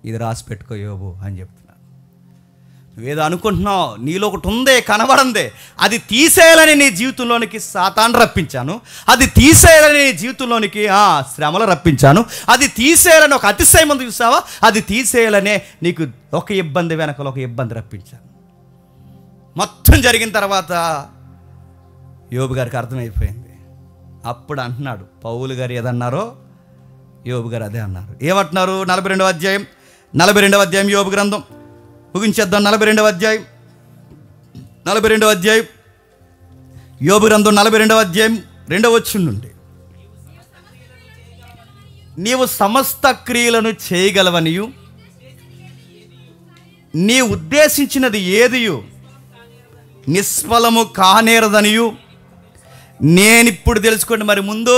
ఇది రాసి పెట్టుకో యోబు అని చెప్తున్నాను. నువ్వేదో అనుకుంటున్నావు, నీలో ఒకటి ఉందే కనబడందే, అది తీసేయాలని నీ జీవితంలోనికి సాతాను రప్పించాను, అది తీసేయాలని నీ జీవితంలోనికి శ్రమలు రప్పించాను, అది తీసేయాలని ఒక అతిశయం ముందు చూసావా, అది తీసేయాలనే నీకు ఒక ఇబ్బంది వెనకలో ఒక ఇబ్బంది రప్పించాను. మొత్తం జరిగిన తర్వాత యోబు గారికి అర్థమైపోయింది. అప్పుడు అంటున్నాడు, పౌలు గారు ఏదన్నారో యోబు గారు అదే అన్నారు. ఏమంటున్నారు? 42వ అధ్యాయం యోబు గ్రంథం ముగించేద్దాం. 42వ అధ్యాయం యోబు గ్రంథం 42వ అధ్యాయం 2వ వచనం నుండి, నీవు సమస్త క్రియలను చేయగలవనియు, నీ ఉద్దేశించినది ఏదియు నిష్ఫలము కానేరదనియు నేనిప్పుడు తెలుసుకోండి, మరి ముందు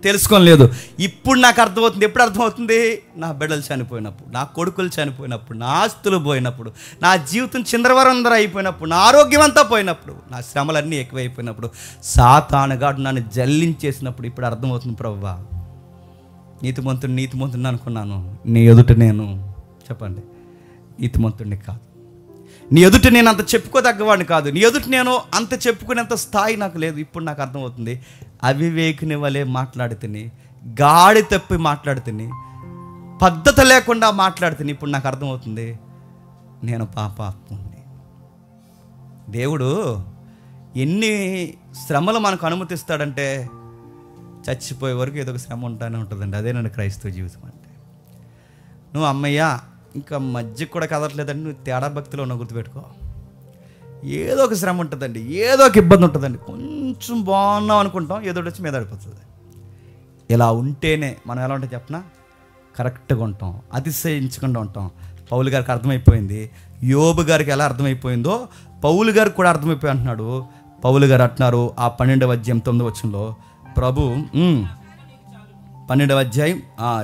తెలుసుకోలేదు. ఇప్పుడు నాకు అర్థమవుతుంది. ఎప్పుడు అర్థమవుతుంది? నా బిడ్డలు చనిపోయినప్పుడు, నా కొడుకులు చనిపోయినప్పుడు, నా ఆస్తులు పోయినప్పుడు, నా జీవితం చిందరవరందరూ అయిపోయినప్పుడు, నా ఆరోగ్యం అంతా పోయినప్పుడు, నా శ్రమలన్నీ ఎక్కువైపోయినప్పుడు, సాతానుగాడు నన్ను జల్లించేసినప్పుడు ఇప్పుడు అర్థమవుతుంది. ప్రభువా, నీతిమంతుడిని అనుకున్నాను, నీ ఎదుట నేను చెప్పండి నీతిమంతుడిని కాదు, నీ ఎదుట నేను అంత చెప్పుకోదగ్గవాడిని కాదు, నీ ఎదుట నేను అంత చెప్పుకునేంత స్థాయి నాకు లేదు. ఇప్పుడు నాకు అర్థమవుతుంది, అవివేకిని వలె మాట్లాడుతుని, గాడి తప్పి మాట్లాడుతుని, పద్ధతి లేకుండా మాట్లాడుతుని. ఇప్పుడు నాకు అర్థమవుతుంది, నేను పాపాత్ముడిని. దేవుడు ఎన్ని శ్రమలు మనకు అనుమతిస్తాడంటే చచ్చిపోయే వరకు ఏదో ఒక శ్రమ ఉంటానే ఉంటుందండి. అదే నన్ను క్రైస్తవ జీవితం అంటే. నువ్వు అమ్మయ్యా ఇంకా మధ్య కూడా కదలట్లేదండి, నువ్వు తేడా భక్తిలో ఉన్న గుర్తుపెట్టుకో. ఏదో ఒక శ్రమ ఉంటుందండి, ఏదో ఒక ఇబ్బంది ఉంటుందండి. కొంచెం బాగున్నాం అనుకుంటాం, ఏదో వచ్చి మీద పడిపోతుంది. ఇలా ఉంటేనే మనం ఎలా ఉంటే చెప్పనా, కరెక్ట్గా ఉంటాం, అతిశయించకుండా ఉంటాం. పౌలు గారికి అర్థమైపోయింది, యోబు గారికి ఎలా అర్థమైపోయిందో పౌలు గారికి కూడా అర్థమైపోయి అంటున్నాడు. పౌలు గారు అంటున్నారు ఆ 12వ అధ్యాయం 9వ వచనంలో, ప్రభు 12వ అధ్యాయం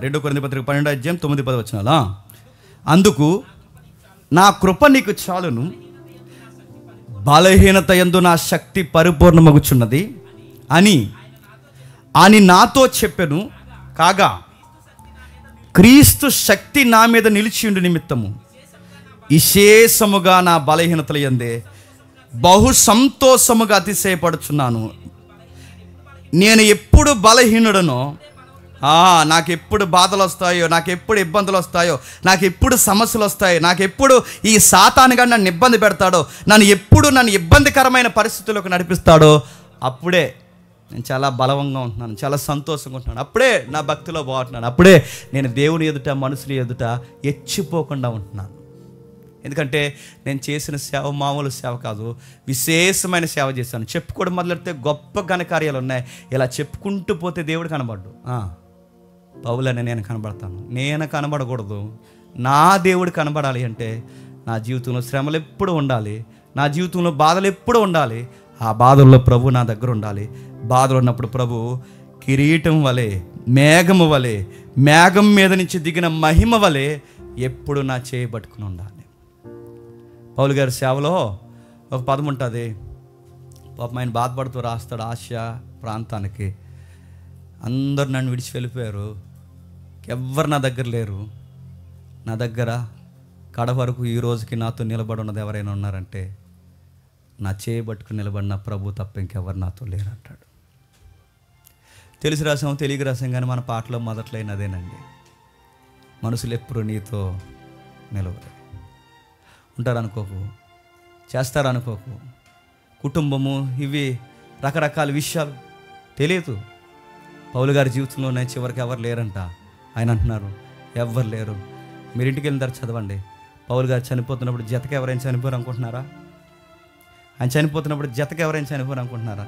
2 కొరింథీ పత్రిక 12వ అధ్యాయం 9-10 వచనాలా, అందుకు నా కృప నీకు చాలును, బలహీనత యందు నా శక్తి పరిపూర్ణమగుచున్నది అని నాతో చెప్పెను. కాగా క్రీస్తు శక్తి నా మీద నిలిచియుండు నిమిత్తము విశేషముగా నా బలహీనతల యందే బహు సంతోషముగా అతిశయపడుచున్నాను. నేను ఎప్పుడు బలహీనుడనో, నాకెప్పుడు బాధలు వస్తాయో, నాకెప్పుడు ఇబ్బందులు వస్తాయో, నాకెప్పుడు సమస్యలు వస్తాయో, నాకెప్పుడు ఈ సాతానుగా నన్ను ఇబ్బంది పెడతాడో, నన్ను ఇబ్బందికరమైన పరిస్థితుల్లోకి నడిపిస్తాడో, అప్పుడే నేను చాలా బలవంగా ఉంటున్నాను, చాలా సంతోషంగా ఉంటున్నాను, అప్పుడే నా భక్తిలో బాగుంటున్నాను, అప్పుడే నేను దేవుని ఎదుట మనుషుల ఎదుట ఎచ్చిపోకుండా ఉంటున్నాను. ఎందుకంటే నేను చేసిన సేవ మామూలు సేవ కాదు, విశేషమైన సేవ చేశాను. చెప్పుకోవడం మొదలెడితే గొప్ప ఘనకార్యాలు ఉన్నాయి. ఇలా చెప్పుకుంటూ పోతే దేవుడు కనబడ్డు. పౌలని నేను కనబడతాను, నేను కనబడకూడదు, నా దేవుడు కనబడాలి అంటే నా జీవితంలో శ్రమలు ఎప్పుడు ఉండాలి, నా జీవితంలో బాధలు ఎప్పుడు ఉండాలి. ఆ బాధల్లో ప్రభు నా దగ్గర ఉండాలి. బాధలు ఉన్నప్పుడు ప్రభు కిరీటం వలె, మేఘము వలె, మేఘం మీద నుంచి దిగిన మహిమ వలె ఎప్పుడు నా చేయి పట్టుకుని ఉండాలి. పౌలు గారి సేవలో ఒక పదం ఉంటుంది, పాపం ఆయన బాధపడుతూ రాస్తాడు. ఆసియా ప్రాంతానికి అందరు నన్ను విడిచి వెళ్ళిపోయారు, ఎవ్వరు నా దగ్గర లేరు, నా దగ్గర కడ వరకు ఈ రోజుకి నాతో నిలబడి ఉన్నది ఎవరైనా ఉన్నారంటే నా చేయి పట్టుకుని నిలబడిన ప్రభు తప్ప ఇంకెవరు నాతో లేరు అంటాడు. తెలిసి రాసాం తెలియక రాసాం కానీ మన పాటలో మొదట్లైన అదేనండి, మనుషులు ఎప్పుడు నీతో నిలవరు. ఉంటారనుకోకు, చేస్తారనుకోకు, కుటుంబము ఇవి రకరకాల విషయాలు తెలియదు. పౌలు గారి జీవితంలోనే చివరికి ఎవరు లేరంట. ఆయన అంటున్నారు ఎవ్వరు లేరు. మీరు ఇంటికి వెళ్ళిన తర్వాత చదవండి, పౌలు గారు చనిపోతున్నప్పుడు జతకి ఎవరైనా చనిపోరు అనుకుంటున్నారా? ఆయన చనిపోతున్నప్పుడు జతకి ఎవరైనా చనిపోరు అనుకుంటున్నారా?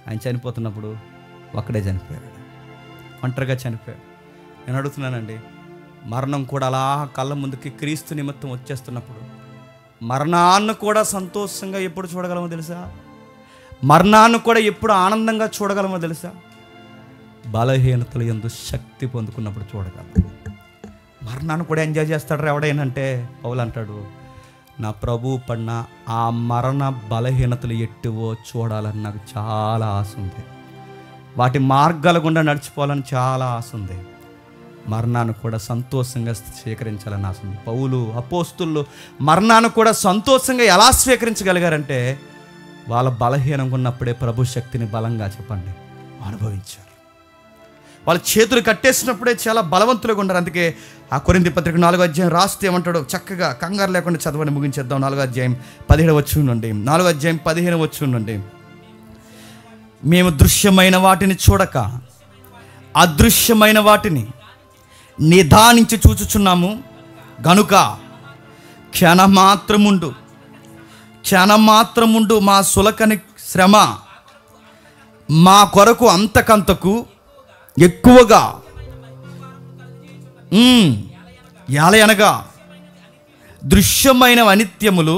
ఆయన చనిపోతున్నప్పుడు ఒక్కడే చనిపోయాడు, ఒంటరిగా చనిపోయాడు. నేను అడుగుతున్నానండి, మరణం కూడా అలా కళ్ళ ముందుకి క్రీస్తు నిమిత్తం వచ్చేస్తున్నప్పుడు మరణాన్ని కూడా సంతోషంగా ఎప్పుడు చూడగలమో తెలుసా? మరణాన్ని కూడా ఎప్పుడు ఆనందంగా చూడగలమో తెలుసా? బలహీనతలు యందు శక్తి పొందుకున్నప్పుడు చూడగలం. మరణాన్ని కూడా ఎంజాయ్ చేస్తాడు ఎవడైనంటే పౌలు అంటాడు, నా ప్రభువు పడిన ఆ మరణ బలహీనతలు ఎట్టువో చూడాలని నాకు చాలా ఆశ ఉంది, వాటి మార్గాల గుండా నడిచిపోవాలని చాలా ఆశ ఉంది, మరణాన్ని కూడా సంతోషంగా స్వీకరించాలని ఆశ ఉంది. పౌలు అపోస్తులు మరణాన్ని కూడా సంతోషంగా ఎలా స్వీకరించగలిగారంటే వాళ్ళ బలహీనంగా ఉన్నప్పుడే ప్రభు శక్తిని బలంగా చెప్పండి అనుభవించారు. వాళ్ళ చేతులు కట్టేసినప్పుడే చాలా బలవంతులుగా ఉన్నారు. అందుకే ఆ కొరింథీ పత్రిక 4వ అధ్యాయం రాస్తే ఏమంటాడో చక్కగా కంగారు లేకుండా చదవని ముగించేద్దాం. 4వ అధ్యాయం 17వ వచనం నుండి, 4వ అధ్యాయం 15వ వచనం నుండి, మేము దృశ్యమైన వాటిని చూడక అదృశ్యమైన వాటిని నిదానించి చూచుచున్నాము గనుక క్షణమాత్రముండు మా సులకని శ్రమ మా కొరకు అంతకంతకు ఎక్కువగా యాలయనగా దృశ్యమైనవి అనిత్యములు,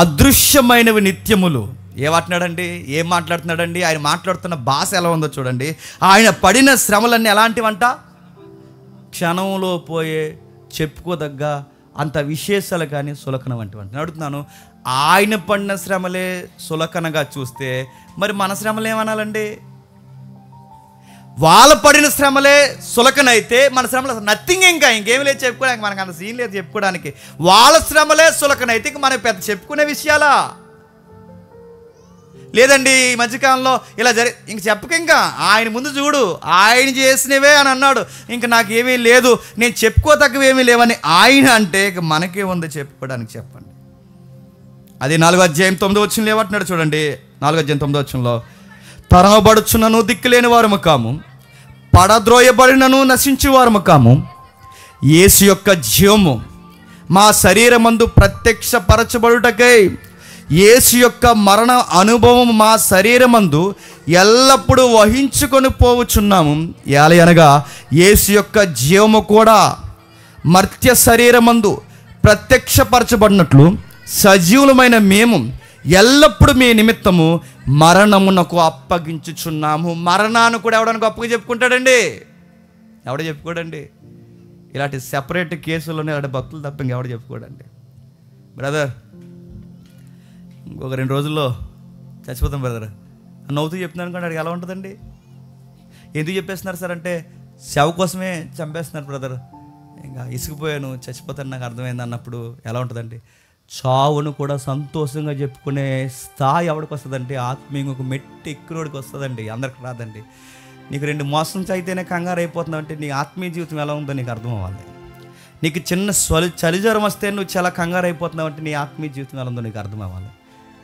అదృశ్యమైనవి నిత్యములు. ఏం మాట్లాడుతున్నాడండి? ఆయన మాట్లాడుతున్న భాష ఎలా ఉందో చూడండి. ఆయన పడిన శ్రమలన్నీ ఎలాంటివంట? క్షణంలో పోయే చెప్పుకోదగ్గ అంత విశేషాలు కానీ సులకన వంటివి. నేను అడుగుతున్నాను, ఆయన పడిన శ్రమలే సులకనగా చూస్తే మరి మన శ్రమలు ఏమనాలండి? వాళ్ళ పడిన శ్రమలే సులకనైతే మన శ్రమలు నథింగ్, ఇంకేమి లేదు చెప్పుకోవడానికి, మనకు అంత సీన్ లేదు చెప్పుకోవడానికి. వాళ్ళ శ్రమలే సులకనైతే ఇంక మనకి పెద్ద చెప్పుకునే విషయాలా? లేదండి ఈ మధ్యకాలంలో ఇలా ఇంక చెప్పక, ఇంకా ఆయన ముందు చూడు, ఆయన చేసినవే అని అన్నాడు, ఇంకా నాకేమీ లేదు, నేను చెప్పుకోదగ్గవేమీ లేవని ఆయన అంటే ఇక మనకే ఉంది చెప్పుకోవడానికి. చెప్పండి, అది 4:9 ఏమంటున్నాడు చూడండి. 4:9 తరమబడుచున్నను దిక్కులేని వారము కాము, పడద్రోయబడినను నశించు వారము కాము, యేసు యొక్క జీవము మా శరీరమందు ప్రత్యక్షపరచబడుటకై యేసు యొక్క మరణ అనుభవం మా శరీరమందు ఎల్లప్పుడూ వహించుకొని పోవచ్చున్నాము. అనగా యేసు యొక్క జీవము కూడా మర్త్య శరీరమందు ప్రత్యక్షపరచబడినట్లు సజీవులమైన మేము ఎల్లప్పుడూ మీ నిమిత్తము మరణమునకు అప్పగించుచున్నాము. మరణాన్ని కూడా ఎవడానికి గొప్పగా చెప్పుకుంటాడండి? ఎవడ చెప్పుకోడండి? ఇలాంటి సెపరేట్ కేసుల్లోనే ఇలాంటి భక్తులు తప్ప ఇంకెవడ చెప్పుకోడండి. బ్రదర్ ఇంకొక 2 రోజుల్లో చచ్చిపోతాం బ్రదర్ నవ్వుతూ చెప్తున్నాను కానీ అడిగి ఎలా ఉంటుందండి? ఎందుకు చెప్పేస్తున్నారు సార్ అంటే సేవ కోసమే చంపేస్తున్నారు బ్రదర్, ఇంకా ఇసుకుపోయాను చచ్చిపోతాను నాకు అర్థమైంది అన్నప్పుడు ఎలా ఉంటుందండి? చావును కూడా సంతోషంగా చెప్పుకునే స్థాయి ఎవరికి వస్తుందంటే ఆత్మీయంగా ఒక మెట్టి ఎక్కినోడికి వస్తుందండి, అందరికి రాదండి. నీకు 2 మోసం అయితేనే కంగారు అయిపోతున్నావు అంటే నీ ఆత్మీయ జీవితం ఎలా ఉందో నీకు అర్థం అవ్వాలి. నీకు చిన్న చలిజ్వరం వస్తే నువ్వు చాలా కంగారు అయిపోతున్నావు అంటే నీ ఆత్మీయ జీవితం ఎలా ఉందో నీకు అర్థం అవ్వాలి.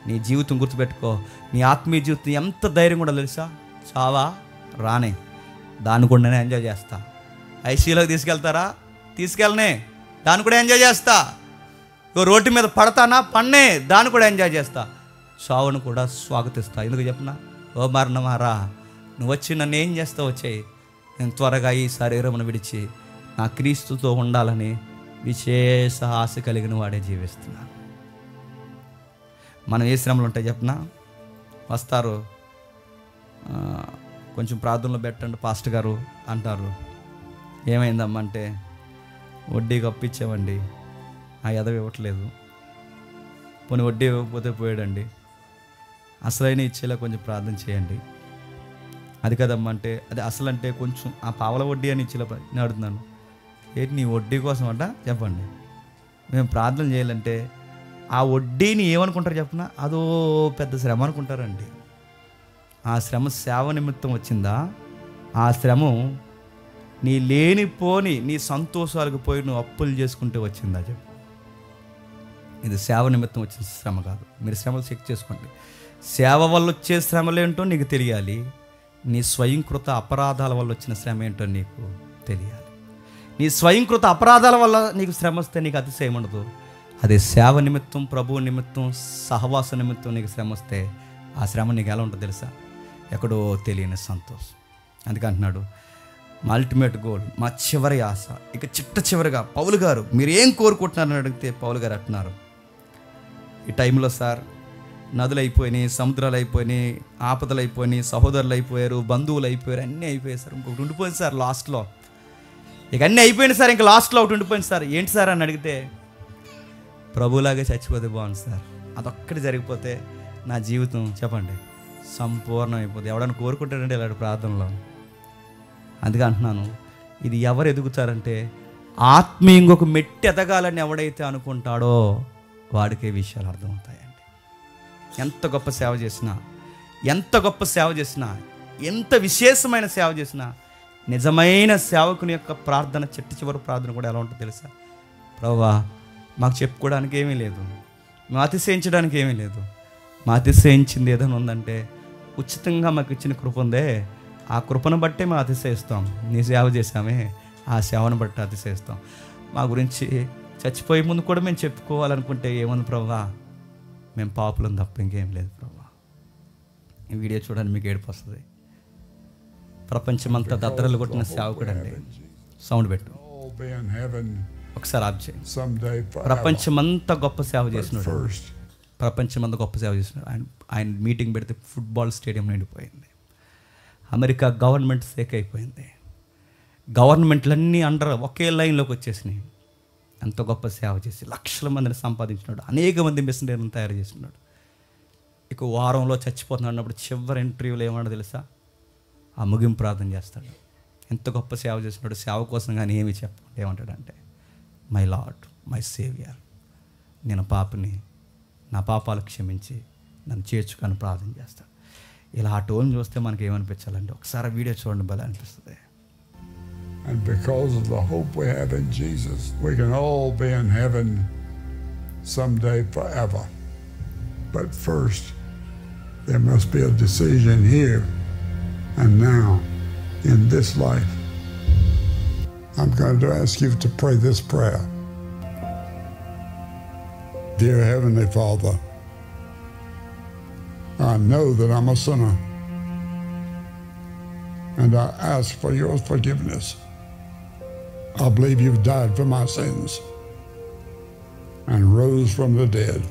నీ జీవితం గుర్తుపెట్టుకో, నీ ఆత్మీయ జీవితం ఎంత ధైర్యం కూడా తెలుసా? చావా రానే దాన్ని కూడా నేను ఎంజాయ్ చేస్తా. ఐసీలోకి తీసుకెళ్తారా? తీసుకెళ్ళనే దాన్ని కూడా ఎంజాయ్ చేస్తా. రోడ్డు మీద పడతానా? పన్నే దాన్ని కూడా ఎంజాయ్ చేస్తా. చావును కూడా స్వాగతిస్తా. ఎందుకు చెప్పనా? ఓ మరణమారా నువ్వు వచ్చి నన్ను ఏం చేస్తావు? వచ్చాయి నేను త్వరగా ఈ శరీరమును విడిచి నా క్రీస్తుతో ఉండాలని విశేష ఆశ కలిగిన వాడే జీవిస్తున్నాను. మనం ఏ శ్రమలు ఉంటాయి చెప్పనా? వస్తారు, కొంచెం ప్రార్థనలో పెట్టండి పాస్టర్ గారు అంటారు. ఏమైందమ్మా అంటే వడ్డీకి అప్పిచ్చామండి, ఆ ఎదవి ఇవ్వట్లేదు. పోనీ వడ్డీ ఇవ్వకపోతే పోయాడండి, అసలైన ఇచ్చేలా కొంచెం ప్రార్థన చేయండి. అది కదమ్మా అంటే అది అసలు అంటే కొంచెం ఆ పావల వడ్డీ అని ఇచ్చేలా నేను అడుగుతున్నాను. ఏంటి నీ వడ్డీ కోసం అంట చెప్పండి. మేము ప్రార్థన చేయాలంటే ఆ వడ్డీని ఏమనుకుంటారు చెప్పనా? అదో పెద్ద శ్రమ అనుకుంటారండి. ఆ శ్రమ సేవ నిమిత్తం వచ్చిందా? ఆ శ్రమ నీ లేనిపోని నీ సంతోషాలకు పోయి నువ్వు అప్పులు చేసుకుంటే వచ్చిందా చెప్పు? ఇది సేవ నిమిత్తం వచ్చిన శ్రమ కాదు. మీరు శ్రమలు చెక్ చేసుకోండి. సేవ వల్ల వచ్చే శ్రమలు ఏంటో నీకు తెలియాలి, నీ స్వయంకృత అపరాధాల వల్ల వచ్చిన శ్రమ ఏంటో నీకు తెలియాలి. నీ స్వయంకృత అపరాధాల వల్ల నీకు శ్రమ వస్తే నీకు అతిశయం ఉండదు. అదే సేవ నిమిత్తం, ప్రభువు నిమిత్తం, సహవాస నిమిత్తం నీకు శ్రమ వస్తే ఆ శ్రమ నీకు ఎలా ఉంటుందో తెలుసా? ఎక్కడో తెలియని సంతోషం. అందుకే అంటున్నాడు మా అల్టిమేట్ గోల్, మా చివరి ఆశ. ఇక చివరిగా పౌలు గారు మీరు ఏం కోరుకుంటున్నారని అడిగితే పౌలు గారు అంటున్నారు, ఈ టైంలో సార్ నదులు అయిపోయినాయి, సముద్రాలు అయిపోయినాయి, ఆపదలు అయిపోయినాయి, సహోదరులు అయిపోయారు, బంధువులు అయిపోయారు, అన్నీ అయిపోయాయి సార్. ఇంకొకటి ఉండిపోయింది సార్ లాస్ట్లో. ఇక అన్నీ అయిపోయింది సార్, ఇంకా లాస్ట్లో ఒకటి ఉండిపోయింది సార్. ఏంటి సార్ అని అడిగితే ప్రభులాగే చచ్చిపోతే బాగుంది సార్, అదొక్కటి జరిగిపోతే నా జీవితం చెప్పండి సంపూర్ణం అయిపోతుంది. ఎవడన్నా కోరుకుంటాడంటే ఇలాంటి ప్రార్థనలో. అందుకే అంటున్నాను, ఇది ఎవరు ఎదుగుతారంటే ఆత్మీయంగా ఒక మెట్టి ఎదగాలని ఎవడైతే అనుకుంటాడో వాడికే విషయాలు అర్థమవుతాయండి. ఎంత గొప్ప సేవ చేసినా, ఎంత విశేషమైన సేవ చేసినా, నిజమైన సేవకుని యొక్క ప్రార్థన, చివరి ప్రార్థన కూడా ఎలా ఉంటుందో తెలుసా? ప్రభువా మాకు చెప్పుకోవడానికి ఏమీ లేదు, మేము అతిశయించడానికి ఏమీ లేదు, మా అతిశయించింది ఏదైనా ఉందంటే ఉచితంగా మాకు ఇచ్చిన కృప ఉందే, ఆ కృపను బట్టే మేము అతిశయిస్తాం. నీ సేవ చేసామే, ఆ సేవను బట్టి అతిశయిస్తాం. మా గురించి చచ్చిపోయే ముందు కూడా మేము చెప్పుకోవాలనుకుంటే ఏముంది ప్రభువా, మేము పాపులం తప్ప ఇంకేం లేదు ప్రభువా. ఈ వీడియో చూడండి మీకు ఏడుపు వస్తుంది. ప్రపంచమంతా దద్దరలు కొట్టిన సేవకుడు అండి. సౌండ్ పెట్టు ఒకసారి ఆప్ చేయండి. ప్రపంచమంతా గొప్ప సేవ చేసినాడు, ప్రపంచమంతా గొప్ప సేవ చేసినాడు. ఆయన మీటింగ్ పెడితే ఫుట్బాల్ స్టేడియం నిండిపోయింది. అమెరికా గవర్నమెంట్ సేక్ అయిపోయింది. గవర్నమెంట్లన్నీ అండర్ ఒకే లైన్లోకి వచ్చేసినాయి. ఎంతో గొప్ప సేవ చేసి లక్షల మందిని సంపాదించినాడు, అనేక మంది మిషనరీలను తయారు చేసినాడు. ఇక వారంలో చచ్చిపోతున్నాడు అన్నప్పుడు చివరి ఇంటర్వ్యూలో ఏమన్నా తెలుసా? ఆ ముగింపు ప్రార్థన చేస్తాడు. ఎంత గొప్ప సేవ చేసినాడు. సేవ కోసం కానీ ఏమి చెప్పండి, ఏమంటాడంటే మై లార్డ్, మై సేవియర్, నేను పాపిని, నా పాపాలు క్షమించి నన్ను చేర్చుకొని ప్రార్థన చేస్తాడు. ఇలా ఆ టోన్ చూస్తే మనకి ఏమనిపించాలండి? ఒకసారి వీడియో చూడండి, భలే అనిపిస్తుంది. And because of the hope we have in Jesus, we can all be in heaven someday forever. But first, there must be a decision here and now in this life. I'm going to ask you to pray this prayer. Dear Heavenly Father, I know that I'm a sinner, and I ask for your forgiveness. I believe you've died for my sins and rose from the dead.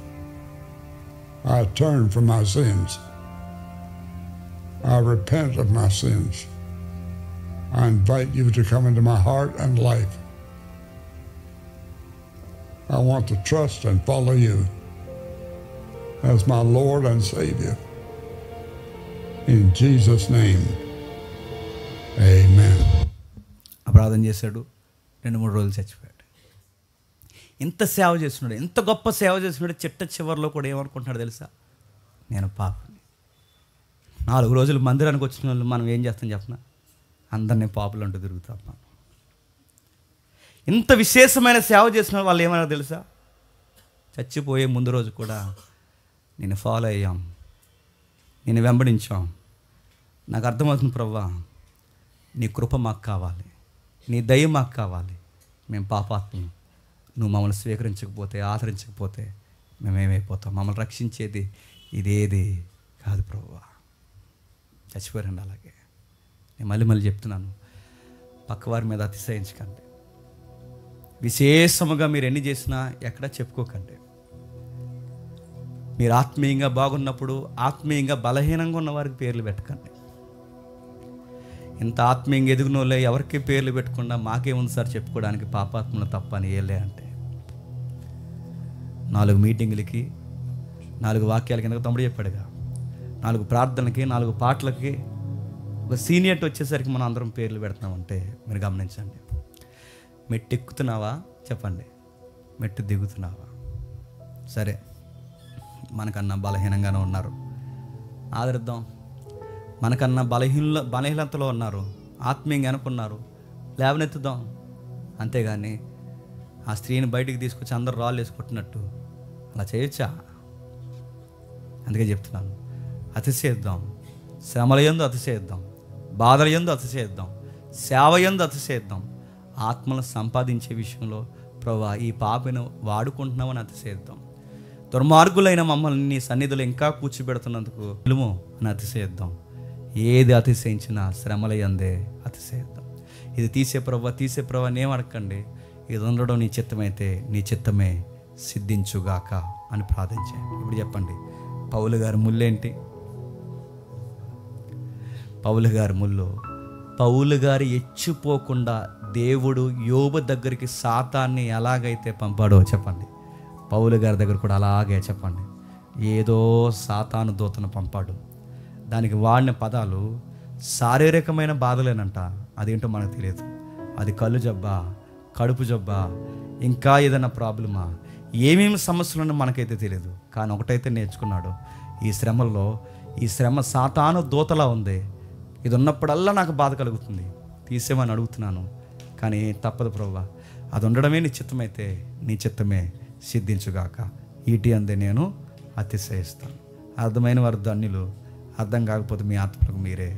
I turn from my sins. I repent of my sins. I invite you to come into my heart and life. I want to trust and follow you as my Lord and Savior. In Jesus' name, amen. ప్రార్థన చేశాడు, 2-3 రోజులు చచ్చిపోయాడు. ఇంత సేవ చేస్తున్నాడు, ఎంత గొప్ప సేవ చేస్తున్నాడు. చివరిలో కూడా ఏమనుకుంటున్నాడు తెలుసా? నేను పాపని. 4 రోజులు మందిరానికి వచ్చిన వాళ్ళు మనం ఏం చేస్తాం చెప్పనా? అందరినీ పాపులు అంటూ తిరుగుతాం. మనం ఇంత విశేషమైన సేవ చేసిన వాళ్ళు ఏమన్నా తెలుసా? చచ్చిపోయే ముందు రోజు కూడా నేను ఫాలో అయ్యాం, నేను వెంబడించాం. నాకు అర్థమవుతుంది ప్రభువా, నీ కృప మాకు కావాలి, నీ దయ మాకు కావాలి. మేము పాపాత్మం, నువ్వు మమ్మల్ని స్వీకరించకపోతే, ఆదరించకపోతే మేమేమైపోతాం? మమ్మల్ని రక్షించేది ఇదేది కాదు ప్రభువా. చచ్చిపోయారండి. అలాగే నేను మళ్ళీ చెప్తున్నాను, పక్కవారి మీద అతిశయించకండి. విశేషముగా మీరు ఎన్ని చేసినా ఎక్కడా చెప్పుకోకండి. మీరు ఆత్మీయంగా బాగున్నప్పుడు ఆత్మీయంగా బలహీనంగా ఉన్న వారికి పేర్లు పెట్టకండి. ఇంత ఆత్మీయంగా ఎదిగిన వాళ్ళే ఎవరికి పేర్లు పెట్టకుండా మాకేముంది సార్ చెప్పుకోవడానికి, పాపాత్మలు తప్ప అని ఏలే అంటే 4 మీటింగులకి 4 వాక్యాలకి ఎందుకు తమ్ముడు చెప్పాడుగా, 4 ప్రార్థనలకి 4 పాటలకి ఒక సీనియర్టీ వచ్చేసరికి మనం అందరం పేర్లు పెడతామంటే మీరు గమనించండి. మెట్టు ఎక్కుతున్నావా చెప్పండి, మెట్టు దిగుతున్నావా? సరే, మనకన్నా బలహీనంగానే ఉన్నారు, ఆదరిద్దాం. మనకన్నా బలహీనతలో ఉన్నారు, ఆత్మీయంగా అనుకున్నారు, లేవనెత్తుదాం. అంతేగాని ఆ స్త్రీని బయటికి తీసుకొచ్చి అందరూ రాళ్ళు వేసుకుంటున్నట్టు అలా చేయొచ్చా? అందుకే చెప్తున్నాను, అతిశయిద్దాం. శ్రమల యందు అతిశయిద్దాం, బాధల యందు అతిశయిద్దాం, సేవ యందు అతిశయిద్దాం. ఆత్మను సంపాదించే విషయంలో ప్రభువా ఈ పాపను వాడుకుంటున్నామని అతిశయిద్దాం. దుర్మార్గులైన మమ్మల్ని నీ సన్నిధిలో ఇంకా కూర్చోబెడుతున్నందుకు విలుము అని అతిశయిద్దాం. ఏది అతిశయించినా శ్రమల యందే అతిశయిద్దాం. ఇది తీసే ప్రభు నేం అడగండి. ఇది ఉండడం నీ చిత్తమైతే నీ చిత్తమే సిద్ధించుగాక అని ప్రార్థించండి. ఇప్పుడు చెప్పండి, పౌలు గారి ముళ్ళేంటి? పౌలు గారి ముళ్ళు, పౌలు గారు ఎచ్చిపోకుండా దేవుడు యోబు దగ్గరికి సాతాన్ని ఎలాగైతే పంపాడో చెప్పండి, పౌలు గారి దగ్గర కూడా అలాగే చెప్పండి. ఏదో సాతాను దూతను పంపాడు. దానికి వాడిన పదాలు శారీరకమైన బాధలేనంట. అదేంటో మనకు తెలియదు. అది కళ్ళు జబ్బా, కడుపు జబ్బా, ఇంకా ఏదైనా ప్రాబ్లమా, ఏమేమి సమస్యలున్నా మనకైతే తెలియదు. కానీ ఒకటైతే నేర్చుకున్నాడు, ఈ శ్రమల్లో ఈ శ్రమ సాతాను దూతలా ఉంది. ఇది ఉన్నప్పుడల్లా నాకు బాధ కలుగుతుంది, తీసేమని అడుగుతున్నాను. కానీ తప్పదు ప్రభువా, అది ఉండడమే నీ చిత్తమైతే నీ చిత్తమే సిద్ధించుగాక. ఈటి అందే నేను అతిశయిస్తాను. అర్థమైన వారు ధన్యులు, అర్థం కాకపోతే మీ ఆత్మలకు మీరే